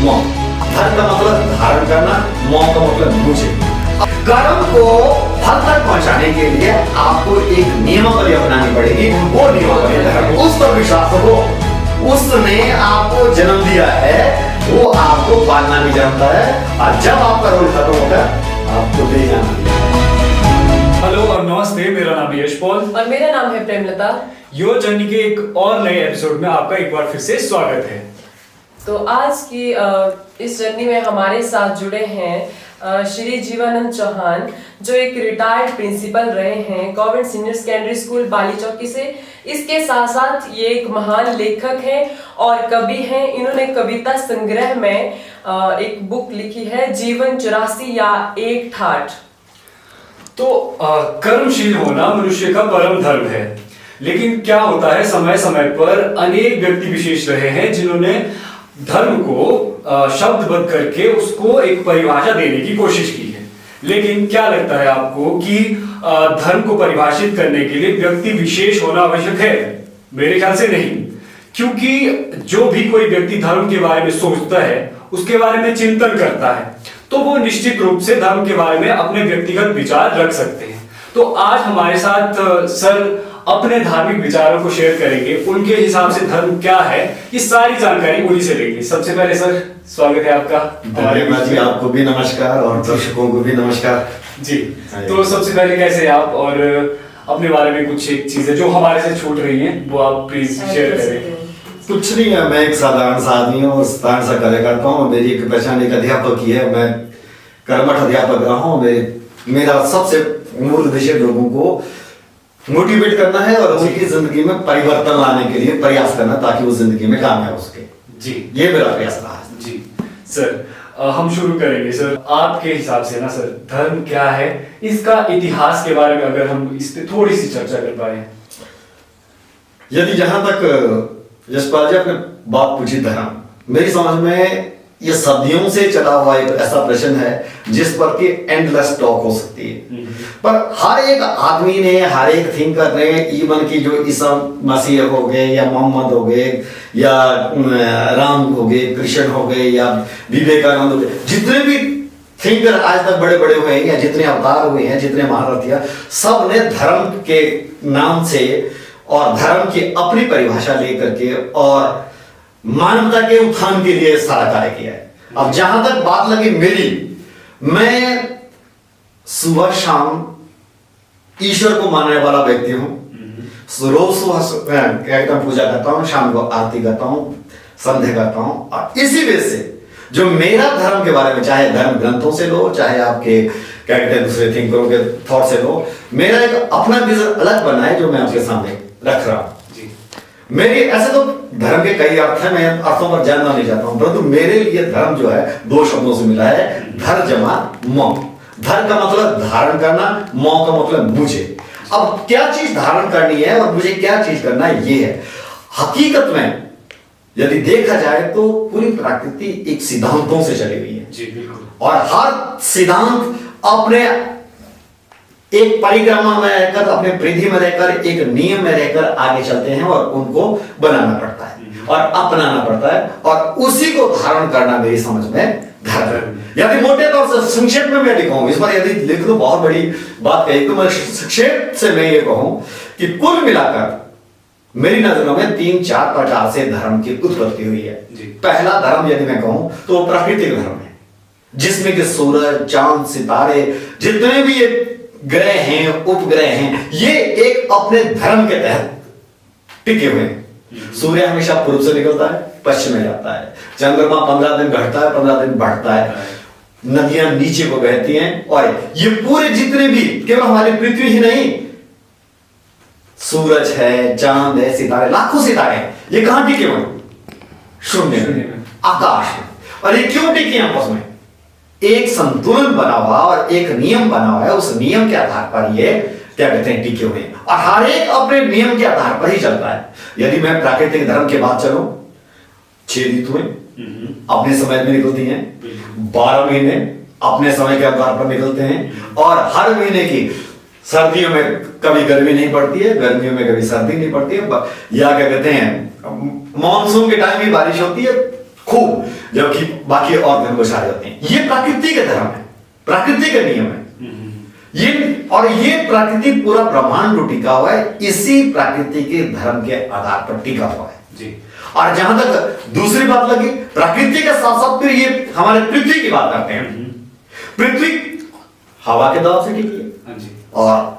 म। धर का मतलब धारण करना, म का मतलब मुझे। कर्म को फल तक पहुंचाने के लिए आपको एक नियमावली अपनानी पड़ेगी। वो नियमावली धर्म, उस पर विश्वास हो। उसने आपको जन्म दिया है, वो आपको पालना भी जानता है, और जब आपका रोल खत्म होगा आपको ले जाना। हेलो और नमस्ते, मेरा नाम है यश पॉल और मेरा नाम है प्रेमलता। योर जर्नी के एक और नए एपिसोड में आपका एक बार फिर से स्वागत है। तो आज की इस जर्नी में हमारे साथ जुड़े हैं श्री जीवानंद चौहान, जो एक रिटायर्ड प्रिंसिपल रहे हैं government senior secondary school Bali Chowki से। इसके साथ साथ ये एक महान लेखक हैं और कवि हैं। इन्होंने कविता संग्रह में एक बुक लिखी है, जीवन 84 या एक ठाठ। तो कर्मशील होना मनुष्य का परम धर्म है, लेकिन क्या होता है, समय समय पर अनेक व्यक्ति विशेष रहे हैं जिन्होंने धर्म को शब्दबद्ध करके उसको एक परिभाषा देने की कोशिश की है। लेकिन क्या लगता है आपको कि धर्म को परिभाषित करने के लिए व्यक्ति विशेष होना आवश्यक है? मेरे ख्याल से नहीं, क्योंकि जो भी कोई व्यक्ति धर्म के बारे में सोचता है, उसके बारे में चिंतन करता है, तो वो निश्चित रूप से धर्म के बारे में अपने व्यक्तिगत विचार रख सकते हैं। तो आज हमारे साथ सर अपने धार्मिक विचारों को शेयर करेंगे, उनके हिसाब से धर्म क्या है, ये सारी जानकारी उन्हीं से लेंगे। सबसे पहले सर स्वागत है आपका। धन्यवाद जी, आपको भी नमस्कार और दर्शकों को भी नमस्कार जी। तो सबसे पहले कैसे आप, और अपने बारे में कुछ एक चीजें जो हमारे से छूट रही हैं वो आप प्लीज शेयर करें। कुछ नहीं है, मैं एक साधारण सा आदमी हूँ, साधारण सा कार्य करता हूँ। मेरी एक पहचान एक अध्यापक की है, मैं कर्मठ अध्यापक रहा हूँ। मेरा सबसे मूल उद्देश्य लोगों को मोटिवेट करना है और उनकी जिंदगी में परिवर्तन लाने के लिए प्रयास करना, ताकि वो जिंदगी में कामयाब हो सके। जी, ये मेरा प्रयास रहा है। जी सर, हम शुरू करेंगे सर आपके हिसाब से ना सर, धर्म क्या है, इसका इतिहास के बारे में अगर हम इस पे थोड़ी सी चर्चा कर पाए। यदि जहां तक यशपाल जी आपने बात पूछी धर्म, मेरी समझ में ये सदियों से चला हुआ एक ऐसा प्रश्न है जिस पर कि एंडलेस टॉक हो सकती है। पर हर एक आदमी ने, हर एक थिंकर ने, इवन की जो ईसा मसीह हो गए या मोहम्मद हो गए या राम हो गए, कृष्ण हो गए या विवेकानंद हो गए, जितने भी थिंकर आज तक बड़े बड़े हुए हैं या जितने अवतार हुए हैं, जितने महारथिया, सब ने धर्म के नाम से और धर्म की अपनी परिभाषा लेकर के और मानवता के उत्थान के लिए सारा कार्य किया है। अब जहां तक बात लगी मेरी, मैं सुबह शाम ईश्वर को मानने वाला व्यक्ति हूं। रोज सुबह पूजा करता हूं, शाम को आरती करता हूं, संध्या करता हूं। और इसी वजह से जो मेरा धर्म के बारे में, चाहे धर्म ग्रंथों से लो, चाहे आपके क्या कहते हैं दूसरे थिंकरों के थॉट से लो, मेरा एक अपना विजन अलग बना है जो मैं आपके सामने रख रहा हूं। मेरी ऐसे तो धर्म के कई अर्थ हैं, मैं अर्थों पर जानना नहीं चाहता हूं, परंतु मेरे लिए धर्म जो है दो शब्दों से मिला है, धर जमा म। धर का मतलब धारण करना, म का मतलब मुझे। अब क्या चीज धारण करनी है और मुझे क्या चीज करना है, ये है। हकीकत में यदि देखा जाए तो पूरी प्रकृति एक सिद्धांतों से चली हुई है। जी बिल्कुल। और हर सिद्धांत अपने एक परिक्रमा में रहकर, अपने परिधि में रहकर, एक नियम में रहकर आगे चलते हैं और उनको बनाना पड़ता है और अपनाना पड़ता है, और उसी को धारण करना मेरी समझ में धर्म। यदि मोटे तौर से संक्षेप में मैं लिखूं, इस पर यदि लिख दो बहुत बड़ी बात कही, तो मैं संक्षेप से मैं ये कहूं कि कुल मिलाकर मेरी नजरों में 3-4 प्रकार से धर्म की उत्पत्ति हुई है। पहला धर्म यदि मैं कहूं तो प्राकृतिक धर्म है, जिसमें कि सूरज, चांद, सितारे, जितने भी ये ग्रह हैं, उपग्रह हैं, ये एक अपने धर्म के तहत टिके हुए हैं। सूर्य हमेशा पूर्व से निकलता है, पश्चिम में जाता है। चंद्रमा 15 दिन घटता है, 15 दिन बढ़ता है। नदियां नीचे को बहती हैं, और ये पूरे जितने भी, केवल हमारी पृथ्वी ही नहीं, सूरज है, चांद है, सितारे, लाखों सितारे हैं, ये कहां टिके हुए? शून्य में, आकाश में। और ये क्यों टिके आपस में? एक संतुलन बना हुआ और एक नियम बना हुआ है, उस नियम के आधार पर ये क्या कहते हैं टिके हुए हैं, और हर एक अपने नियम के आधार पर ही चलता है। यदि मैं प्राकृतिक धर्म के बात चलूं, 6 ऋतुएं अपने समय में निकलती हैं, 12 महीने अपने समय के आधार पर निकलते हैं, और हर महीने की सर्दियों में कभी गर्मी नहीं पड़ती है, गर्मियों में कभी सर्दी नहीं पड़ती है, या क्या कहते हैं मानसून के टाइम भी बारिश होती है खूब, जबकि बाकी और धर्म को छाड़ जाते हैं। ये प्रकृति के धर्म है, प्रकृति के नियम है ये, और ये प्रकृति पूरा ब्रह्मांड जो टिका हुआ है इसी प्रकृति के धर्म के आधार पर टिका हुआ है जी। और जहां तक दूसरी बात लगी, प्रकृति के साथ साथ फिर ये हमारे पृथ्वी की बात करते हैं। पृथ्वी हवा के दबाव से टिकी है, हाँ जी। और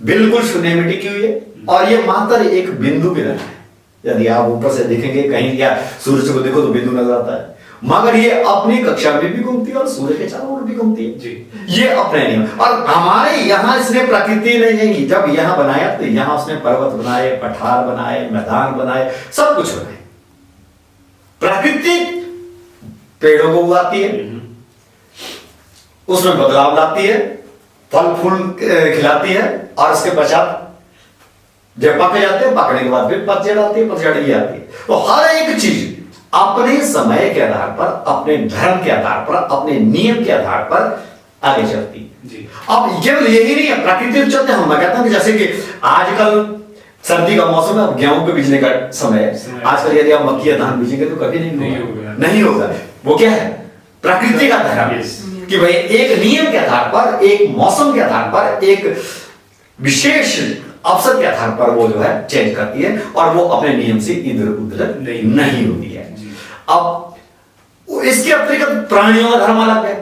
बिल्कुल शून्य में टिकी हुई है, और ये मात्र एक बिंदु की तरह है। यदि आप ऊपर से देखेंगे कहीं या सूर्य को देखो तो बिंदु नजर आता है, मगर ये अपनी कक्षा में भी घूमती है और सूर्य के चारों ओर भी घूमती है जी। ये अपने नियम। और हमारे यहाँ इसने प्रकृति नहीं, जब यहाँ बनाया तो यहाँ उसने पर्वत बनाए, पठार बनाए, मैदान बनाए, सब कुछ बनाए। प्रकृति पेड़ों को उगाती है, उसमें बदलाव लाती है, फल फूल खिलाती है, और उसके पश्चात जब पक जाते हैं, पकने के बाद फिर पतझड़ आती है, पतझड़ ये आती है। तो हर एक चीज अपने समय के आधार पर, अपने धर्म के आधार पर, अपने नियम के आधार पर आगे चलती है जी। अब केवल यही नहीं है, प्रकृति चलते हम कहते हैं कि जैसे कि आजकल सर्दी का मौसम है, अब गेहूं के बीजने का समय है। आजकल यदि आप मक्की या धान बीजेंगे तो कभी नहीं होगा। वो क्या है? प्रकृति का धर्म कि भाई एक नियम के आधार पर, एक मौसम के आधार पर, एक विशेष अवसर के आधार पर वो जो है चेंज करती है, और वो अपने नियम से इधर उधर नहीं होती है। अब इसके अतिरिक्त प्राणियों का धर्म अलग है।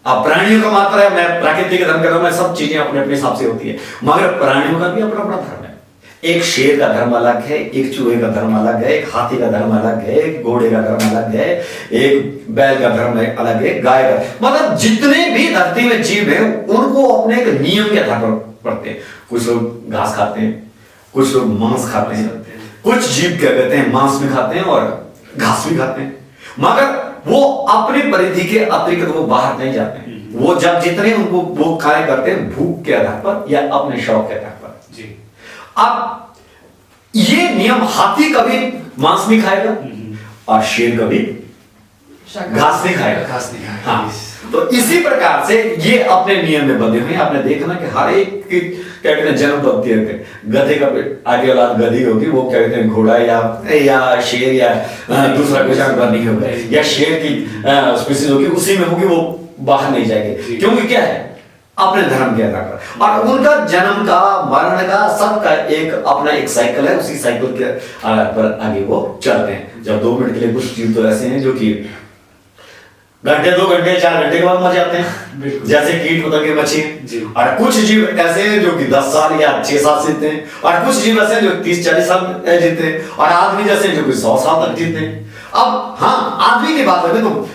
अब प्राणियों का मात्रा है, मैं प्राकृतिक धर्म कर रहा हूं, मैं सब चीजें अपने अपने हिसाब से होती है, मगर प्राणियों का भी अपना अपना धर्म है। एक शेर का धर्म अलग है, एक चूहे का धर्म अलग है, एक हाथी का धर्म अलग है, एक घोड़े का धर्म अलग है, एक बैल का धर्म अलग है, गाय का, मतलब जितने भी धरती में जीव हैं उनको अपने एक नियम के आधार पर पढ़ते हैं। कुछ लोग घास खाते हैं, कुछ लोग मांस खाते हैं, कुछ जीव क्या कहते हैं मांस भी खाते हैं और घास भी खाते हैं, मगर वो अपनी परिधि के अतिरिक्त वो बाहर नहीं जाते हैं। वो जब जितने उनको वो कार्य करते हैं भूख के आधार पर या अपने शौक के आधार पर जी। अब ये नियम, हाथी कभी मांस नहीं खाएगा और शेर कभी घास नहीं खाएगा। हाँ, तो इसी प्रकार से ये अपने नियम में बंधे हुए हैं। आपने देखना कि हर एक की क्या कहते हैं जन्म पद्धति है, गधे का आगे औलाद गधी होगी, वो क्या कहते हैं घोड़ा या शेर या दूसरा कोई जानवर नहीं होगा, या शेर की स्पीशीज होगी उसी में होगी, वो बाहर नहीं जाएगी, क्योंकि क्या है अपने धर्म के आधार पर। और उनका जन्म का, मरण का, सबका एक अपना एक साइकिल है, उसी साइकिल के आधार पर आगे वो चलते हैं। जब 2 मिनट के लिए कुछ जीव तो ऐसे हैं जो कि घंटे, 2 घंटे, 4 घंटे के बाद मर जाते हैं, जैसे कीट पतंगे, मच्छी। और कुछ जीव ऐसे हैं जो कि 10 साल या 6 साल जीते हैं, और कुछ जीव ऐसे हैं जो 30-40 साल जीते हैं, और आदमी जैसे जो कि 100 साल तक जीते हैं। अब हाँ, आदमी की बात करें तो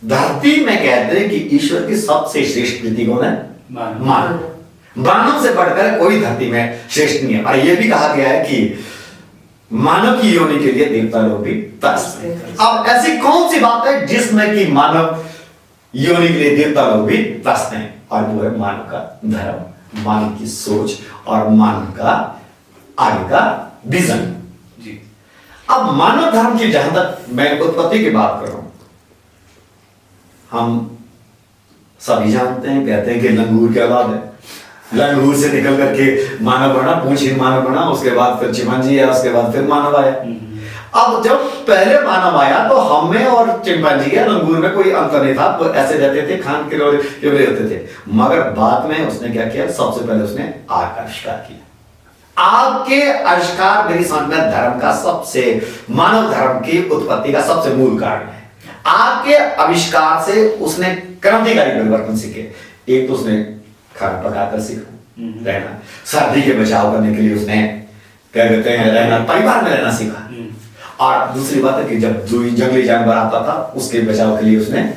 धरती में कहते हैं कि ईश्वर की सबसे श्रेष्ठ कृति कौन है? मानव। मानव से बढ़कर कोई धरती में श्रेष्ठ नहीं है। और यह भी कहा गया है कि मानव की योनि के लिए देवता लोग भी तरसते हैं। अब ऐसी कौन सी बात है जिसमें कि मानव योनि के लिए देवता लोग भी तरसते हैं? और वो है मानव का धर्म, मानव की सोच और मानव का आगे का विजन जी। अब मानव धर्म की जहां तक मैं उत्पत्ति की बात कर रहा हूं, हम सभी जानते हैं, कहते हैं कि लंगूर के औलाद है, लंगूर से निकल करके मानव बना, पूंछहीन मानव बना, उसके बाद फिर चिंपांजी आया, उसके बाद फिर मानव आया। अब जब पहले मानव आया तो हमें और चिंपांजी या लंगूर में कोई अंतर नहीं था, वो ऐसे रहते थे, खान के रहते थे। मगर बाद में उसने क्या किया? सबसे पहले उसने आग का आविष्कार किया। आग के आविष्कार मेरी समझ में धर्म का सबसे, मानव धर्म की उत्पत्ति का सबसे मूल कारण है। आग के आविष्कार से उसने क्रांतिकारी परिवर्तन सीखे। एक तो उसने खाना पकाकर सीखा रहना, सर्दी के बचाव करने के लिए उसने क्या कहते हैं रहना, परिवार में रहना सीखा। और दूसरी बात है कि जब जंगली जानवर आता था उसके बचाव के लिए उसने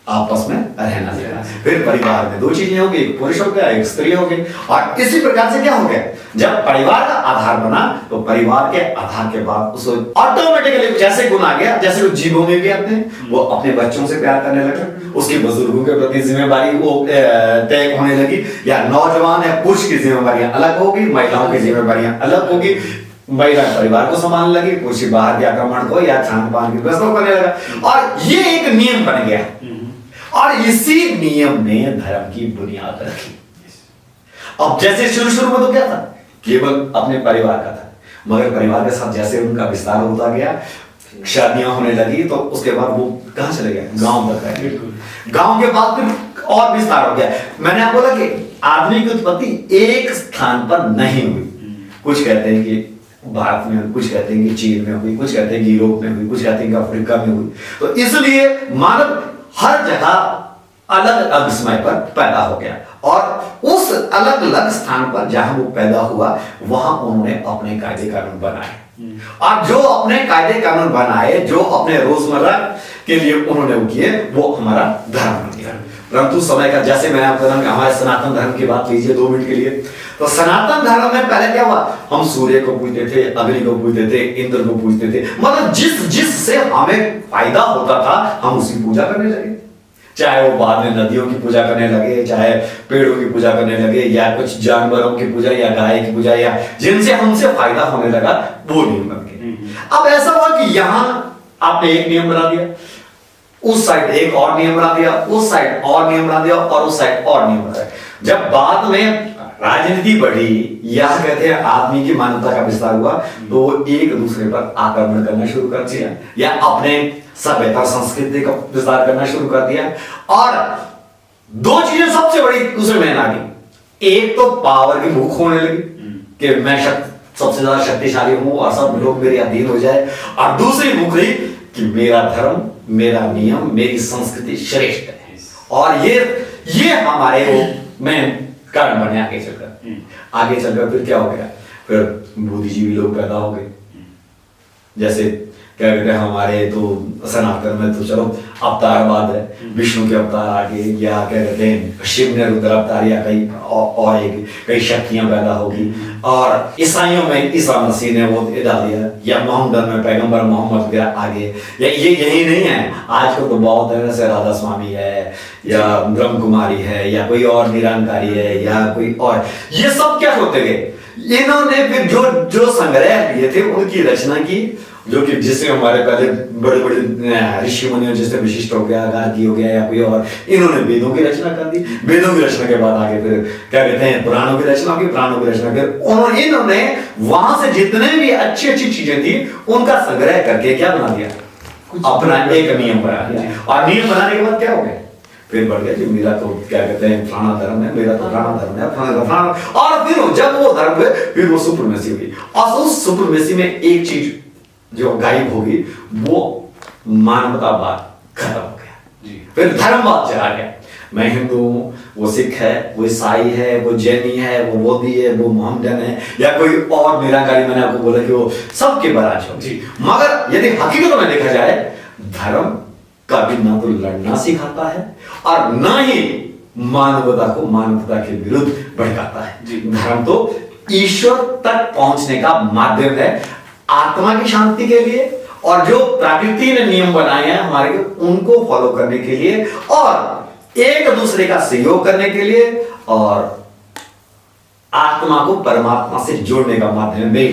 आपस में रहना सीखा। फिर परिवार में 2 चीजें होगी, एक पुरुष हो गया, एक स्त्री हो गई। और इसी प्रकार से क्या हो गया, जब परिवार का आधार बना तो परिवार के आधार के बाद उसको ऑटोमेटिकली जैसे गुण आ गया, जैसे वो जीवों में भी आते हैं, वो अपने बच्चों से प्यार करने लगे, उसके बुजुर्गों के प्रति जिम्मेदारी वो तय होने लगी, या नौजवान है पुरुष की जिम्मेदारियां अलग होगी, महिलाओं की जिम्मेदारियां अलग होगी। महिला परिवार को संभालने लगी, पुरुष बाहर के आक्रमण को या खान पान की व्यवस्था करने लगा, और ये एक नियम बन गया। और इसी नियम ने धर्म की बुनियाद रखी। अब जैसे शुरू में तो क्या था, केवल अपने परिवार का था, मगर परिवार के साथ जैसे उनका विस्तार होता गया, शादियां होने लगी तो उसके बाद वो कहाँ चले गए, गांव तक गए। बिल्कुल। गांव के बाद फिर और विस्तार हो गया। मैंने आपको बोला कि आदमी की उत्पत्ति एक स्थान पर नहीं हुई। कुछ कहते हैं कि भारत में, कुछ कहते हैं कि चीन में हुई, कुछ कहते हैं कि यूरोप में हुई, कुछ कहते हैं कि अफ्रीका में हुई। तो इसलिए मानव हर जगह अलग अलग समय पर पैदा हो गया और उस अलग अलग स्थान पर जहां वो पैदा हुआ वहां उन्होंने अपने कायदे कानून बनाए। और जो अपने कायदे कानून बनाए, जो अपने रोजमर्रा के लिए उन्होंने वो किए, वो हमारा धर्म बन गया। परंतु समय का, जैसे मैंने आपको बताया, हमारे सनातन धर्म की बात लीजिए 2 मिनट के लिए। तो सनातन धर्म में पहले क्या हुआ, हम सूर्य को पूजते थे, अग्नि को पूजते थे, इंद्र को पूजते थे। मतलब जिससे हमें फायदा होता था हम उसकी पूजा करने लगे। चाहे वो बाद में नदियों की पूजा करने लगे, चाहे पेड़ों की पूजा करने लगे, या कुछ जानवरों की पूजा, या गाय की पूजा, या जिनसे हमसे फायदा होने लगा वो नियम बन गए। अब ऐसा हुआ कि यहां आपने एक नियम बना दिया, उस साइड एक और नियम बना दिया, उस साइड और नियम बना दिया, और उस साइड और नियम बना दिया। जब बाद में राजनीति बढ़ी, या कहते हैं आदमी की मानवता का विस्तार हुआ, तो वो एक दूसरे पर आक्रमण करना शुरू कर दिया, या अपने सभ्यता संस्कृति का विस्तार करना शुरू कर दिया। और 2 चीजें सबसे बड़ी दूसरे में आ गई। एक तो पावर की भूख होने लगी कि मैं सबसे ज्यादा शक्तिशाली हूं और सब लोग मेरे अधीन हो जाए, और दूसरी भूख रही कि मेरा धर्म, मेरा नियम, मेरी संस्कृति श्रेष्ठ है। और ये हमारे में कारण बने आगे चलकर फिर क्या हो गया, फिर बुद्धिजीवी लोग पैदा हो गए। जैसे क्या कहते हैं, हमारे तो सनातन में तो चलो अवतारवाद है, विष्णु के अवतार आ गए, या क्या कहते हैं शिव ने रुद्र अवतार, या कई शक्तियां पैदा होगी। और ईसाइयों में ईसा मसीह ने वो डाल दिया, या मोहम्मद में पैगंबर मोहम्मद वगैरह आ गए। या ये यही नहीं है, आजकल तो बहुत है, जैसे राधा स्वामी है, या ब्रह्म कुमारी है, या कोई और निरंकारी है, या कोई और। ये सब क्या होते गए, इन्होंने फिर जो संग्रह लिए थे उनकी रचना की, जो कि जिससे हमारे पहले बड़े बड़े ऋषि मुनियों, जैसे विशिष्ट हो गया, गार्गी हो गया, या कोई और, इन्होंने वेदों की रचना कर दी। वेदों की रचना के बाद आगे फिर क्या कहते हैं पुराणों की रचना की, पुराणों की रचना फिर इन्होंने वहां से जितने भी अच्छी अच्छी चीजें थी उनका संग्रह करके क्या बना दिया, अपना एक नियम बना दिया। और नियम बनाने के बाद क्या हो गया, फिर बढ़ गया कि मेरा तो क्या कहते हैं फलाना धर्म है, मेरा तो फलाना धर्म है, फलाना। और फिर जब वो धर्म है फिर वो सुप्रीमेसी हुई, और उस सुप्रीमेसी में एक चीज जो गायब होगी, वो मानवतावाद खत्म हो गया। फिर धर्मवाद चला गया। मैं हिंदू हूं, वो सिख है, वो ईसाई है, वो जैनी है, वो बौद्धी है, वो मोहम्मदन है, या कोई और निराकारी। मैंने आपको बोला कि वो सबके बराज हो। मगर यदि हकीकत में देखा जाए, धर्म कभी ना तो लड़ना सिखाता है और ना ही मानवता को मानवता के विरुद्ध भड़काता है। धर्म तो ईश्वर तक पहुंचने का माध्यम है, आत्मा की शांति के लिए, और जो प्रकृति ने नियम बनाए हैं हमारे, उनको फॉलो करने के लिए, और एक दूसरे का सहयोग करने के लिए, और आत्मा को परमात्मा से जोड़ने का माध्यम है।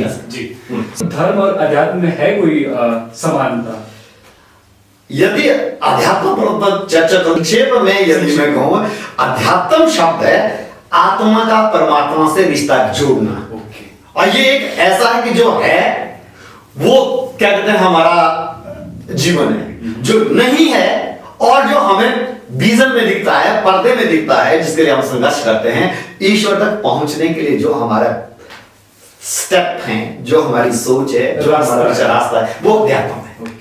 धर्म और अध्यात्म में है कोई समानता? यदि अध्यात्म पर चर्चा संक्षेप में यदि मैं कहूं, अध्यात्म शब्द है आत्मा का परमात्मा से रिश्ता जोड़ना। और ये एक ऐसा है कि जो है वो क्या कहते हैं हमारा जीवन है, जो नहीं है और जो हमें विजन में दिखता है, पर्दे में दिखता है, जिसके लिए हम संघर्ष करते हैं, ईश्वर तक पहुंचने के लिए जो हमारा स्टेप हैं, जो हमारी सोच है, जो हमारा रास्ता है, वो अध्यात्म है।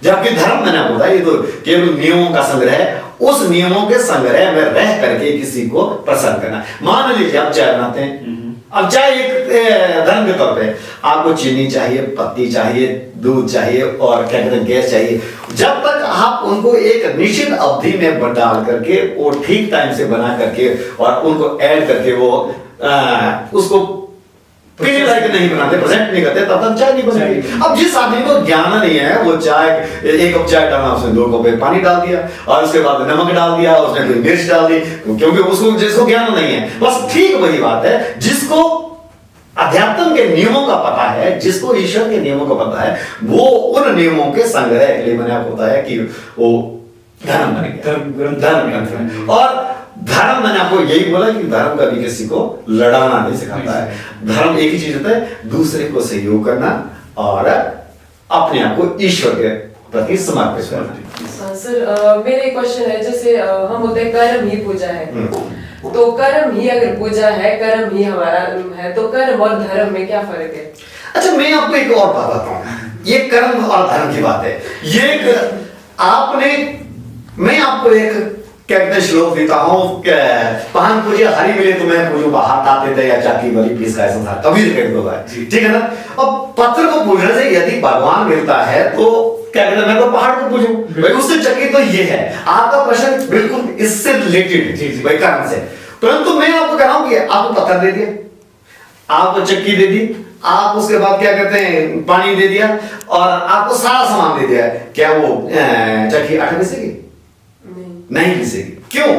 जबकि धर्म मैंने बोला ये तो केवल नियमों का संग्रह है, उस नियमों के संग्रह में रह करके किसी को प्रसन्न करना। मान लीजिए आप चाय बनाते हैं, अब चाय एक धर्म के तौर पे आपको चीनी चाहिए, पत्ती चाहिए, दूध चाहिए, और क्या कहते हैं गैस चाहिए। जब तक आप उनको एक निश्चित अवधि में डाल करके, वो ठीक टाइम से बना करके और उनको ऐड करके वो उसको पीने लायक नहीं बनाते, प्रेजेंट नहीं करते, तब तक चाय नहीं बनेगी। अब जिस आदमी को ज्ञान नहीं है, वो चाय एक कप चाय डालना, उसने 2 कप पानी डाल दिया, और उसके बाद नमक डाल दिया, उसने कोई मिर्च डाल दी, क्योंकि उसको जिसको ज्ञान नहीं है। बस ठीक वही बात है, जिसको अध्यात्म के नियमों का पता है, जिसको ईश्वर के नियमों का पता है, वो उन नियमों के संग्रह के लिए मैंने आपको बताया कि वो धर्म बन गया, धर्म। और धर्म मैंने आपको यही बोला कि धर्म कभी किसी को लड़ाना नहीं सिखाता है। धर्म एक ही चीज होता है, दूसरे को सहयोग करना और अपने आप को ईश्वर के प्रति समर्पित करना। सर मेरे क्वेश्चन है, जैसे हम बोलते हैं कर्म ही पूजा है, तो कर्म ही अगर पूजा है, कर्म ही हमारा है, तो कर्म और धर्म में क्या फर्क है? अच्छा, मैं आपको एक और बात बताऊं, ये कर्म और धर्म की बात है। मैं आपको एक क्या कहते हैं श्लोक देता हूँ, पान पूजे हरि मिले तो मैं पूजू, हाथ आते थे या चाकी बलि पीस का संसार, कबीर कह दो, ठीक है ना। अब पत्र को पूजने से यदि भगवान मिलता है तो क्या कहते हैं, मैं तो पहाड़ को पूजूं भाई, उससे चक्की तो ये है। आपका प्रश्न बिल्कुल इससे रिलेटेड भाई कर्म से, परंतु मैं आपको कह रहा हूं कि आपको पत्थर दे दिया, आपको चक्की दे दी, आप उसके बाद क्या कहते हैं पानी दे दिया और आपको सारा सामान दे दिया, क्या वो चक्की आटा पिसेगी? नहीं पिसेगी। क्यों?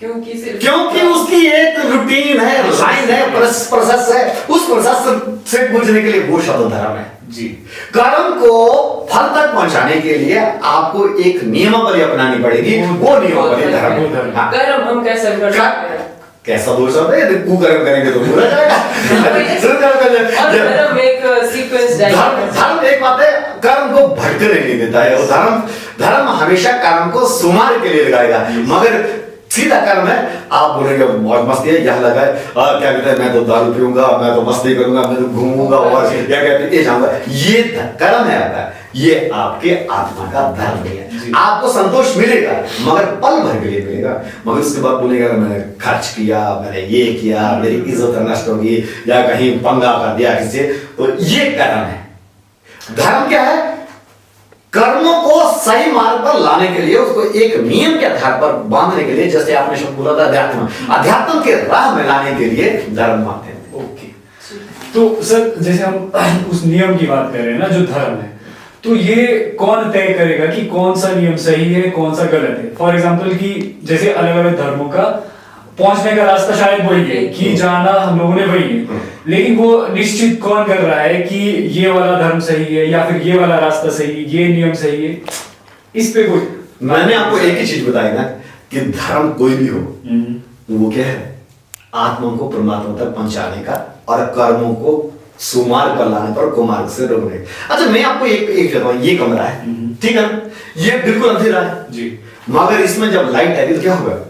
क्योंकि उसकी एक रूटीन है, लाइन है, प्रोसेस है, उस प्रोसेस से पूजने के लिए वो शब्द धर्म है जी। कर्म को फल तक पहुंचाने के लिए आपको एक नियमावली अपनानी पड़ेगी, वो नियमावली धर्म है। कर्म हम कैसे कर सकते हैं? कैसा बोल सकते हैं? यदि कुकर्म करेंगे तो बुरा जाएगा। धर्म एक सीक्वेंस धर्म एक बात है, कर्म को भटकने नहीं देता है। धर्म हमेशा कर्म को सुमार के लिए लगाएगा, मगर सीधा कर्म है। आप बोलेंगे बहुत मस्ती है, यहाँ लगा है, क्या कहते हैं मैं तो दारू पीऊंगा, मैं तो मस्ती करूंगा, मैं तो घूमूंगा और क्या कहते हैं ये जाऊंगा, ये कर्म है आपका, ये आपके आत्मा का धर्म नहीं है। आपको संतोष मिलेगा मगर पल भर के लिए मिलेगा, मगर उसके बाद बोलेगा मैंने खर्च किया, मैंने ये किया, मेरी इज्जत नष्ट होगी या कहीं पंगा कर दिया किसी, तो ये कर्म है। धर्म क्या है? कर्मों को सही मार्ग पर लाने के लिए, उसको एक नियम के आधार पर बांधने के लिए, जैसे आपने शब्द बोला था अध्यात्म के राह में लाने के लिए धर्म मानते हैं। ओके, तो सर जैसे हम उस नियम की बात कर रहे हैं ना जो धर्म है, तो ये कौन तय करेगा कि कौन सा नियम सही है कौन सा गलत है? फॉर एग्जाम्पल कि जैसे अलग अलग धर्मों का पहुंचने का रास्ता शायद वही है कि जाना हम लोगों ने वही है, लेकिन वो निश्चित कौन कर रहा है कि ये वाला धर्म सही है या फिर ये वाला रास्ता सही है, ये नियम सही है? इस पे कोई, मैंने आपको एक ही चीज बताई ना कि धर्म कोई भी हो, वो क्या है? आत्मा को परमात्मा तक पहुंचाने का और कर्मों को सुमार्ग पर लाने पर कुमार्ग से रोकने। अच्छा, मैं आपको एक जगह, ये कमरा है, ठीक है, ये बिल्कुल अंधेरा है जी, मगर इसमें जब लाइट आएगी तो क्या होगा?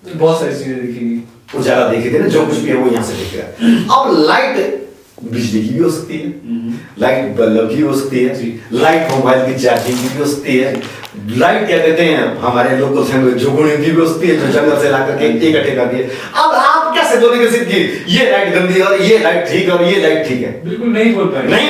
बहुत सारी चीजें दिखेगी, उजाला देखेंगे ना, जो कुछ भी है वो यहाँ से दिखेगा। अब लाइट बिजली की भी हो सकती है, लाइट बल्ब की हो सकती है, लाइट मोबाइल की चार्जिंग की भी हो सकती है, लाइट क्या कहते हैं हमारे लोकल झुगुणी की भी हो सकती है, जो जंगल से लाकर के इकट्ठे कर दिए। अब आप कैसे बोलेंगे सिर्फ कि ये लाइट गंदी है और ये लाइट ठीक है और ये लाइट ठीक है? बिल्कुल नहीं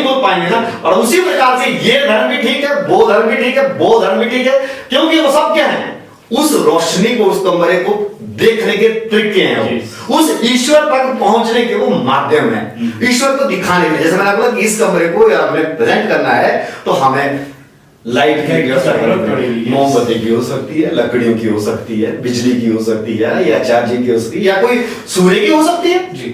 बोल पाएंगे ना। और उसी प्रकार से ये धर्म भी ठीक है, वो धर्म भी ठीक है, वो धर्म भी ठीक है, क्योंकि वो सब क्या है? उस रोशनी को, उस कमरे को देखने के तरीके हैं, उस ईश्वर तक पहुंचने के वो माध्यम है, ईश्वर को दिखाने के। जैसे मैंने बोला कि इस कमरे को हमें प्रेजेंट करना है तो हमें लाइट की व्यवस्था करनी पड़ेगी, मोमबत्ती की हो सकती है, लकड़ियों की हो सकती है, बिजली की हो सकती है, या चार्जिंग की हो सकती है, या कोई सूर्य की हो सकती है जी।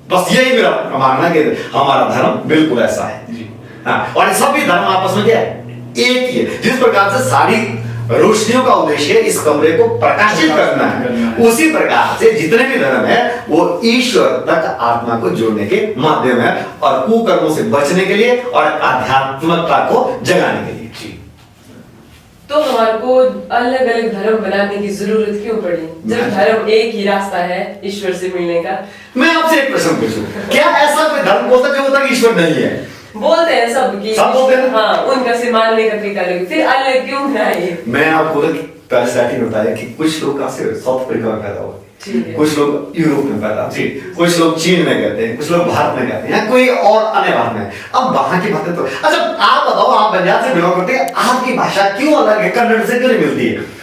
बस यही मेरा मानना कि हमारा धर्म बिल्कुल ऐसा है जी। हाँ, और सभी धर्म आपस में क्या है? एक ही है। जिस प्रकार से सारी रोशनियों का उद्देश्य इस कमरे को प्रकाशित करना है, उसी प्रकार से जितने भी धर्म है वो ईश्वर तक आत्मा को जोड़ने के माध्यम है और कुकर्मों से बचने के लिए और आध्यात्मिकता को जगाने के लिए जी। तो हमारे को अलग अलग धर्म बनाने की जरूरत क्यों पड़ी जब धर्म एक ही रास्ता है ईश्वर से मिलने का? मैं आपसे एक प्रश्न पूछूं, क्या ऐसा कोई धर्म बोलता जो होता कि ईश्वर नहीं है? बोलते हैं सब बोलते हैं, हाँ, उनका से मानने का तरीका अलग, फिर अलग क्यों है ये? मैं आपको पहले स्टार्टिंग बताया कि कुछ लोग कहाँ से साउथ अफ्रीका में पैदा हुए, कुछ लोग यूरोप में पैदा हुए, कुछ लोग चीन में कहते हैं, कुछ लोग भारत में कहते हैं, कोई और अन्य भारत में। अब वहां की बातें तो अच्छा आप बताओ, आप पंजाब से बिलोंग करते हैं, आपकी भाषा क्यों अलग है? कन्नड़ से क्यों नहीं मिलती है?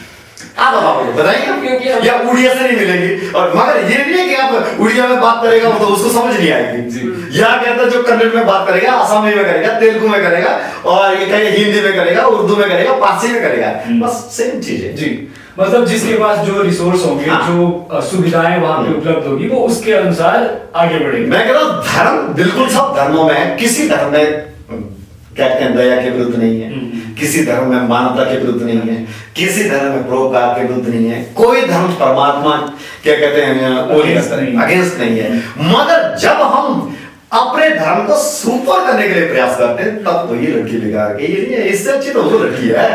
आप बताइए, या उड़िया से नहीं मिलेगी। और मगर ये नहीं है कि आप उड़िया में बात करेगा वो तो उसको समझ नहीं आएगी, या कहता जो कन्नड़ में बात करेगा, असमी में करेगा, तेलुगु में करेगा, और ये कहीं हिंदी में करेगा, उर्दू में करेगा, पारसी में करेगा, बस सेम चीज है जी। मतलब जिसके पास जो रिसोर्स होंगे, जो सुविधाएं वहां पे उपलब्ध होगी, वो उसके अनुसार आगे बढ़ेगा। मैं कह रहा हूँ धर्म बिल्कुल सब धर्मों में, किसी धर्म में क्या कहते हैं दया के विरुद्ध नहीं है, किसी धर्म में मानवता के विरुद्ध नहीं है, किसी धर्म में परोपकार के विरुद्ध नहीं है, कोई धर्म परमात्मा क्या कहते हैं अगेंस्ट नहीं है। मगर जब हम अपने धर्म को सुपर करने के लिए प्रयास करते हैं, तब तो ये लड़की बेकार के, ये नहीं है, इससे अच्छी तो वो लड़की है।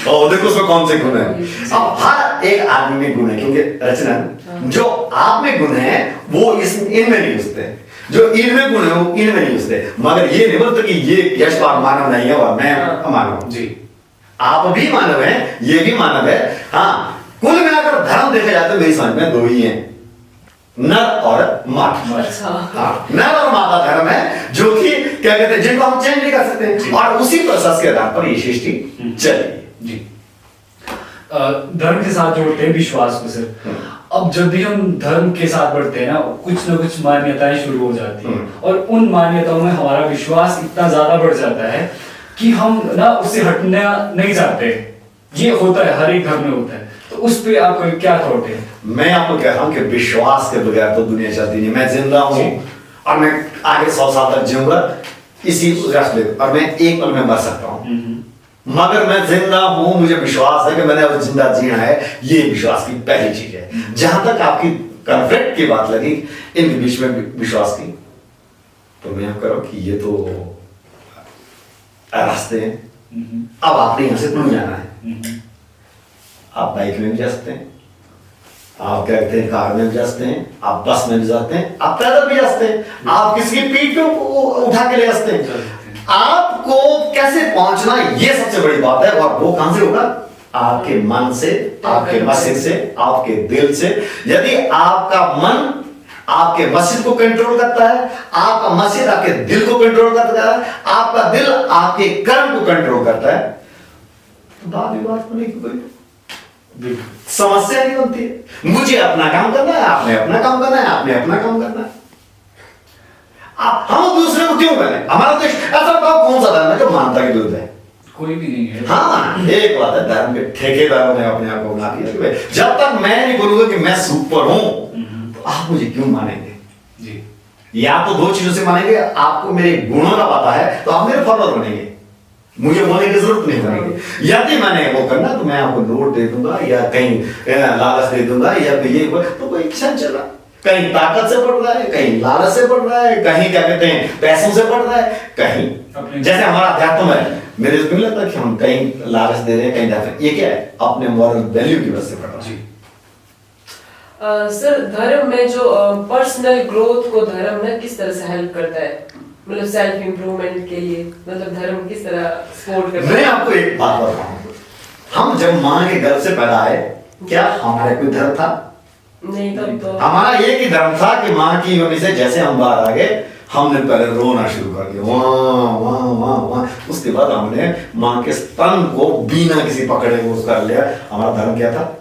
और देखो उसमें कौन से गुण है। अब हर एक आदमी में गुण है, क्योंकि रचना जो आप में गुण है वो इनमें नहीं घुसते, जो इनमें गुण है वो इनमें नहीं घुसते। मगर ये नहीं बोलते कि ये यशपाल मानव नहीं है और मैं अमानव। जी, आप भी मानव हैं, ये भी मानव है। हाँ, कुल मिलाकर धर्म देखा जाए तो मेरी समझ में दो ही हैं, नर और मादा। अच्छा। हाँ, नर और मादा धर्म है, जो कि क्या कहते हैं, जिनको हम चेंज नहीं कर सकते, और उसी प्रोसेस के आधार पर ये सृष्टि चली। जी। धर्म के साथ जोड़ते हैं विश्वास को सर। अब जब भी हम धर्म के साथ बढ़ते हैं ना, कुछ ना कुछ मान्यताएं शुरू हो जाती हैं, और उन मान्यताओं में हमारा विश्वास इतना ज्यादा बढ़ जाता है कि हम ना उससे हटना नहीं चाहते। ये होता है, हर एक धर्म में होता है। तो उस पे आपका क्या थॉट है? मैं आपको कह रहा हूं कि विश्वास के बगैर तो दुनिया चलती नहीं। मैं जिंदा हूं और मैं आगे 100 साल तक जीऊंगा इसी रास्ते, और मैं एक पल में मर सकता हूं, मगर मैं जिंदा हूं, मुझे विश्वास है कि मैंने अब जिंदा जीना है। ये विश्वास की पहली चीज है। जहां तक आपकी कॉन्फ्लिक्ट की बात लगी इनके बीच में विश्वास की, तो मैं कह रहा हूं कि ये तो रास्ते हैं। अब आपने यहां से दूर जाना है। आप बाइक में भी जा सकते हैं, आप क्या कहते हैं कार में भी जा सकते हैं, आप बस में भी जाते हैं, आप पैदल भी जा सकते हैं, आप किसी की पीठ पे उठा के ले जा सकते हैं। आपको कैसे पहुंचना ये सबसे बड़ी बात है, और वो कहां से होगा? आपके मन से, आपके मस्तिष्क से, आपके दिल से। यदि आपका मन आपके मस्तिष्क को कंट्रोल करता है, आपका मस्तिष्क आपके दिल को कंट्रोल करता है, आपका दिल आपके कर्म को कंट्रोल करता है, तो वाद विवाद होने की कोई समस्या नहीं बनती है। मुझे अपना काम करना है, आपने अपना काम करना है, आपने अपना काम करना है। हम दूसरे को क्यों करें? हमारा देश ऐसा बताओ कौन सा धर्म है जो मानता के विरुद्ध है? कोई भी नहीं है। हाँ, एक बात है, धर्म के ठेकेदारों ने अपने आप को बना दिया कि भाई जब तक मैं नहीं बोलूंगा कि मैं सुपर हूं, तो आप मुझे क्यों मानेंगे? जी। या तो दो चीजों से मानेंगे, आपको मेरे गुणों का पता है तो आप मेरे फॉलोअर बनेंगे, मुझे बोलने की जरूरत नहीं पड़ेगी। यदि मैंने वो करना तो मैं आपको नोट दे दूंगा, या कहीं लालच दे दूंगा, या ये तो कोई इच्छा चला, कहीं ताकत से बढ़ रहा है, कहीं लालच से बढ़ रहा है, कहीं क्या कहते हैं पैसों से बढ़ रहा है, कहीं जैसे हमारा अध्यात्म है, मेरे को नहीं लगता कि हम कहीं लालच दे रहे हैं, कहीं ये क्या है, अपने मॉरल वैल्यू की वजह से बढ़ रहा है। सर, धर्म में जो पर्सनल ग्रोथ को धर्म में किस तरह से हेल्प करता है, मतलब सेल्फ इंप्रूवमेंट के लिए, मतलब धर्म किस तरह सपोर्ट करता है? मैं आपको एक बात बताऊं, हम जब मां के गर्भ से पैदा आए, क्या हमारा कोई धर्म था? नहीं, तब तो हमारा एक ही धर्म था कि मां की योनि से जैसे हम बाहर आ गए, हमने पहले रोना शुरू कर दिया, वाह वाह वाह वाह। उसके बाद हमने मां के स्तन को बिना किसी पकड़े को कर लिया। हमारा धर्म क्या था?